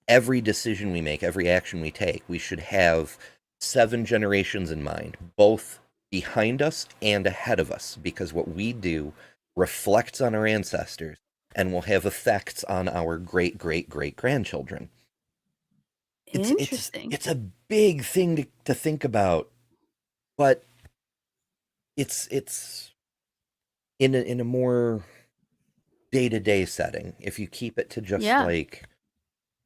Every decision we make, every action we take, we should have 7 generations in mind, both behind us and ahead of us, because what we do reflects on our ancestors and will have effects on our great great great grandchildren. Interesting. It's a big thing to think about, but it's in a more day-to-day setting. If you keep it to just like,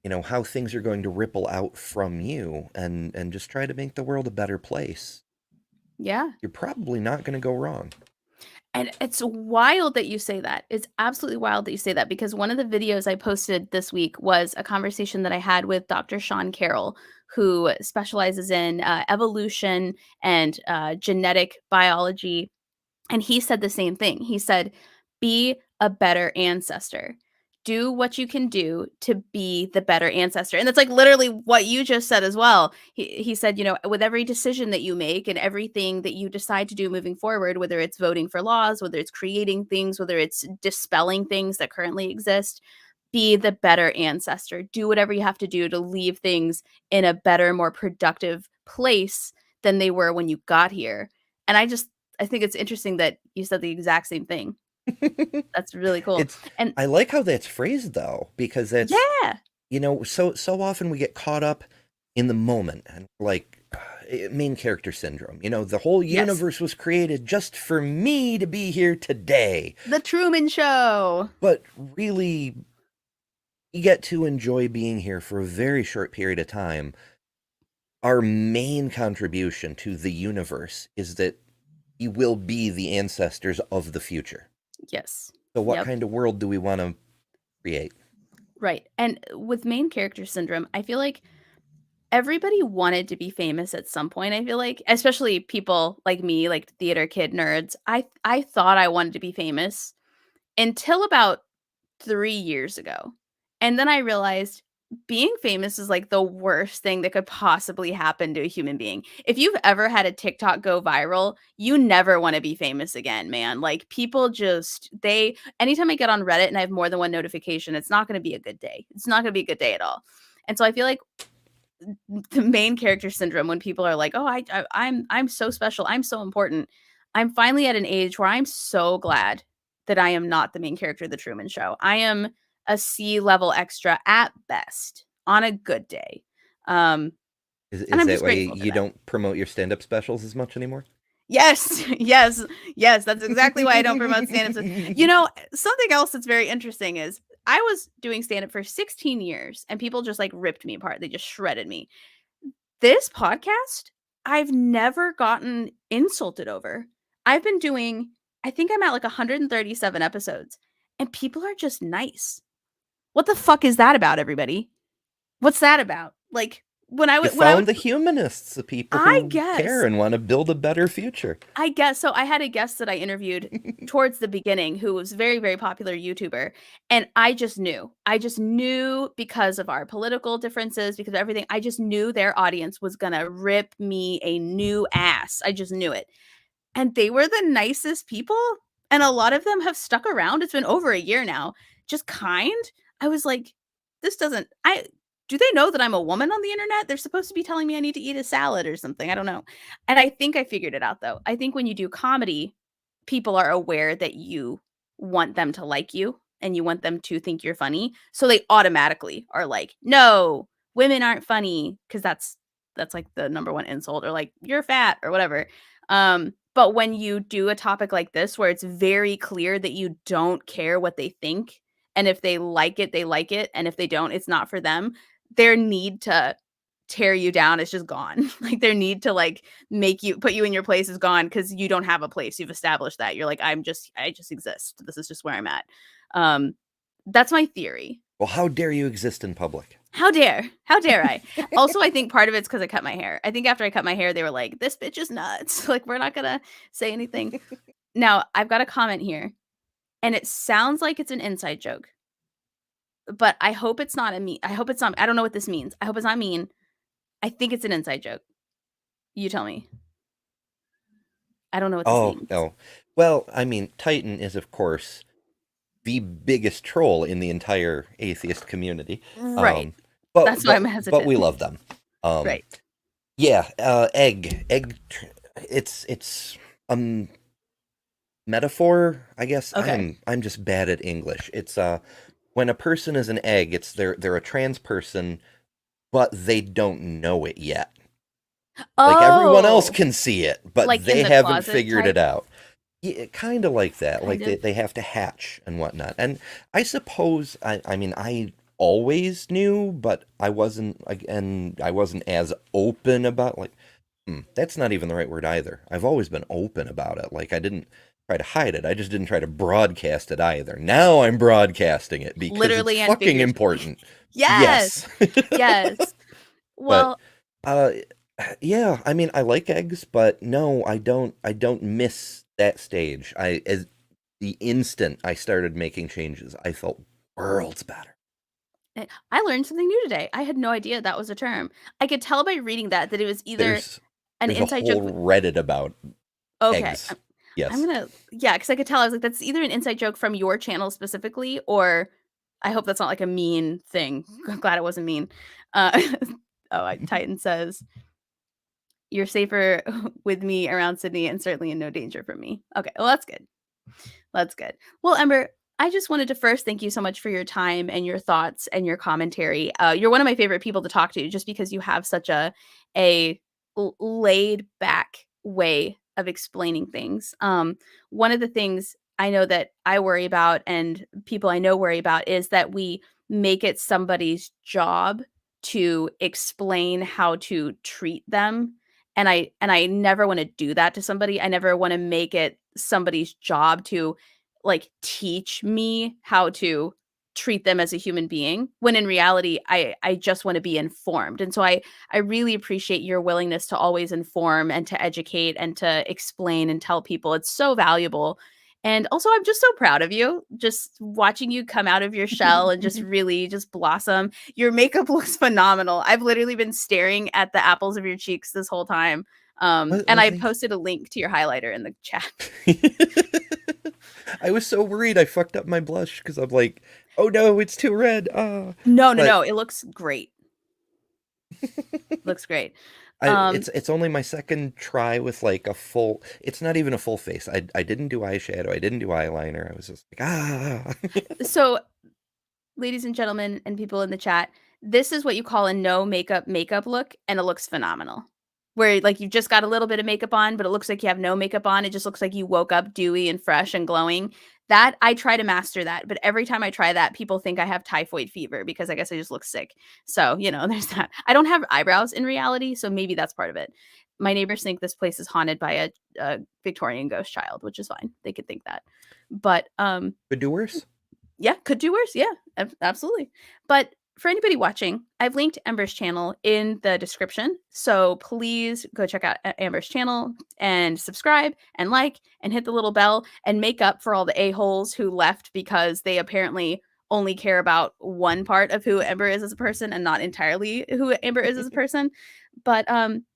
you know, how things are going to ripple out from you, and just try to make the world a better place, yeah, you're probably not going to go wrong. And it's wild that you say that. It's absolutely wild that you say that, because one of the videos I posted this week was a conversation that I had with Dr. Sean Carroll, who specializes in evolution and genetic biology. And he said the same thing. He said, be a better ancestor. Do what you can do to be the better ancestor. And that's like literally what you just said as well. He said, you know, with every decision that you make and everything that you decide to do moving forward, whether it's voting for laws, whether it's creating things, whether it's dispelling things that currently exist, be the better ancestor. Do whatever you have to do to leave things in a better, more productive place than they were when you got here. And I think it's interesting that you said the exact same thing. That's really cool. And I like how that's phrased, though, because that's, you know, so often we get caught up in the moment and like main character syndrome. You know, the whole universe was created just for me to be here today. The Truman Show. But really, we get to enjoy being here for a very short period of time. Our main contribution to the universe is that we will be the ancestors of the future. Yes. So what kind of world do we want to create? Right. And with main character syndrome, I feel like everybody wanted to be famous at some point. I feel like, especially people like me, like theater kid nerds. I thought I wanted to be famous until about 3 years ago. And then I realized being famous is like the worst thing that could possibly happen to a human being. If you've ever had a TikTok go viral, you never want to be famous again, man. Like people just, anytime I get on Reddit and I have more than one notification, it's not going to be a good day. It's not going to be a good day at all. And so I feel like the main character syndrome, when people are like, oh, I'm so special, I'm so important. I'm finally at an age where I'm so glad that I am not the main character of the Truman Show. I am a C-level extra at best on a good day. Is that why you don't promote your stand-up specials as much anymore? Yes. That's exactly why I don't promote stand-up. You know, something else that's very interesting is I was doing stand-up for 16 years and people just like ripped me apart. They just shredded me. This podcast, I've never gotten insulted over. I've been doing, I think I'm at like 137 episodes, and people are just nice. What the fuck is that about, everybody? What's that about? Like when I found the humanists, the people who care and want to build a better future. I guess so. I had a guest that I interviewed towards the beginning who was very, very popular YouTuber, and I just knew because of our political differences, because of everything, I just knew their audience was gonna rip me a new ass. I just knew it. And they were the nicest people, and a lot of them have stuck around. It's been over a year now. Just kind. I was like, do they know that I'm a woman on the internet? They're supposed to be telling me I need to eat a salad or something. I don't know. And I think I figured it out, though. I think when you do comedy, people are aware that you want them to like you and you want them to think you're funny. So they automatically are like, no, women aren't funny, because that's like the number one insult, or like you're fat or whatever. But when you do a topic like this, where it's very clear that you don't care what they think, and if they like it, they like it, and if they don't, it's not for them, their need to tear you down is just gone. Like their need to like put you in your place is gone, because you don't have a place. You've established that. You're like, I just exist. This is just where I'm at. That's my theory. Well, how dare you exist in public? How dare I? Also, I think part of it's because I cut my hair. I think after I cut my hair, they were like, this bitch is nuts. Like, we're not gonna say anything. Now, I've got a comment here, and it sounds like it's an inside joke, but I hope it's not I hope it's not. I don't know what this means. I hope it's not mean. I think it's an inside joke. You tell me. I don't know what this means. Oh. Well, I mean, Titan is, of course, the biggest troll in the entire atheist community. Right. But That's why I'm hesitant. But we love them. Right. Yeah. Egg. It's metaphor, I guess. Okay. I'm just bad at English. It's when a person is an egg, it's they're a trans person, but they don't know it yet. Like everyone else can see it, but Like they in the haven't closet figured type? it out. Yeah, kind of like that. Kind Like of. they have to hatch and whatnot. And I suppose I mean I always knew, but I wasn't as open about that's not even the right word either. I've always been open about it. Like I didn't try to hide it. I just didn't try to broadcast it either. Now I'm broadcasting it because Literally it's and fucking figuratively. important. Yes. Yes. Well, Yeah, I mean I like eggs, but no, I don't miss that stage. As the instant I started making changes, I felt worlds better. I learned something new today. I had no idea that was a term. I could tell by reading that it was either There's an there's inside a whole joke. Reddit about Okay. eggs. Yes. I'm gonna, because I could tell. I was like, that's either an inside joke from your channel specifically, or I hope that's not like a mean thing. I'm glad it wasn't mean. Titan says, you're safer with me around Sydney and certainly in no danger from me. Okay, well, that's good. That's good. Well, Ember, I just wanted to first thank you so much for your time and your thoughts and your commentary. You're one of my favorite people to talk to just because you have such a laid back way of explaining things. One of the things I know that I worry about and people I know worry about is that we make it somebody's job to explain how to treat them. And I never want to do that to somebody. I never want to make it somebody's job to like teach me how to treat them as a human being, when in reality I just want to be informed. And so I really appreciate your willingness to always inform and to educate and to explain and tell people. It's so valuable. And also I'm just so proud of you, just watching you come out of your shell and just really just blossom. Your makeup looks phenomenal. I've literally been staring at the apples of your cheeks this whole time. And I posted a link to your highlighter in the chat. I was so worried I fucked up my blush because I'm like, oh no, it's too red. No, it looks great. Looks great. It's only my second try with like a full. It's not even a full face. I didn't do eyeshadow. I didn't do eyeliner. I was just like So, ladies and gentlemen, and people in the chat, this is what you call a no makeup look, and it looks phenomenal. Where like you've just got a little bit of makeup on, but it looks like you have no makeup on. It just looks like you woke up dewy and fresh and glowing. That I try to master that, but every time I try that, people think I have typhoid fever because I guess I just look sick. So, there's that. I don't have eyebrows in reality, so maybe that's part of it. My neighbors think this place is haunted by a Victorian ghost child, which is fine. They could think that. But could do worse. Yeah, could do worse. Yeah, absolutely. But for anybody watching, I've linked Ember's channel in the description. So please go check out Ember's channel and subscribe and like and hit the little bell and make up for all the a-holes who left because they apparently only care about one part of who Ember is as a person and not entirely who Ember is as a person. But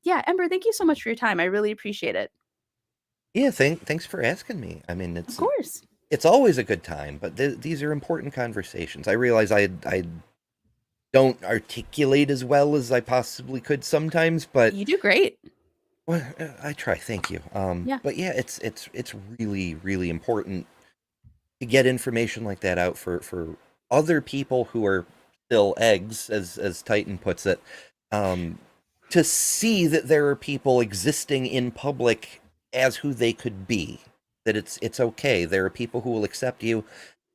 yeah, Ember, thank you so much for your time. I really appreciate it. Yeah, thanks for asking me. I mean, of course. It's always a good time, but these are important conversations. I realize I don't articulate as well as I possibly could sometimes, but you do great. Well, I try. Thank you. Yeah. But yeah, it's really, really important to get information like that out for other people who are still eggs, as Titan puts it, to see that there are people existing in public as who they could be. That it's okay. There are people who will accept you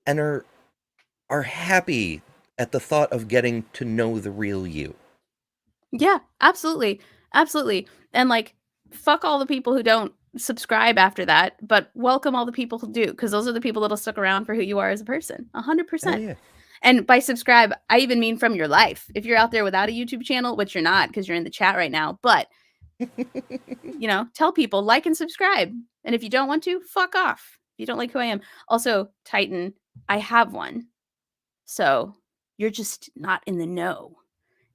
and are happy at the thought of getting to know the real you. Yeah, absolutely. Absolutely. And like, fuck all the people who don't subscribe after that, but welcome all the people who do, because those are the people that'll stick around for who you are as a person. 100%. Yeah. And by subscribe, I even mean from your life. If you're out there without a YouTube channel, which you're not because you're in the chat right now, but tell people, like and subscribe. And if you don't want to, fuck off. If you don't like who I am. Also, Titan, I have one. So you're just not in the know.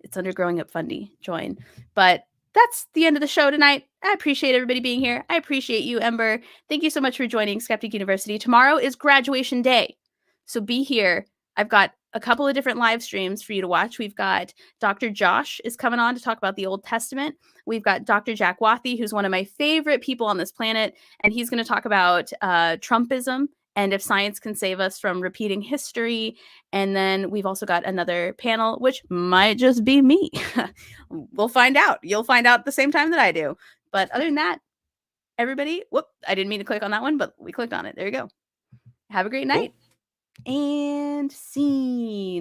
It's under Growing Up Fundy. Join. But that's the end of the show tonight. I appreciate everybody being here. I appreciate you, Ember. Thank you so much for joining Skeptic University. Tomorrow is graduation day. So be here. I've got a couple of different live streams for you to watch. We've got Dr. Josh is coming on to talk about the Old Testament. We've got Dr. Jack Wathy, who's one of my favorite people on this planet, and he's going to talk about Trumpism and if science can save us from repeating history. And then we've also got another panel, which might just be me. We'll find out. You'll find out at the same time that I do. But other than that, everybody, whoop, I didn't mean to click on that one, but we clicked on it. There you go. Have a great night. And scene.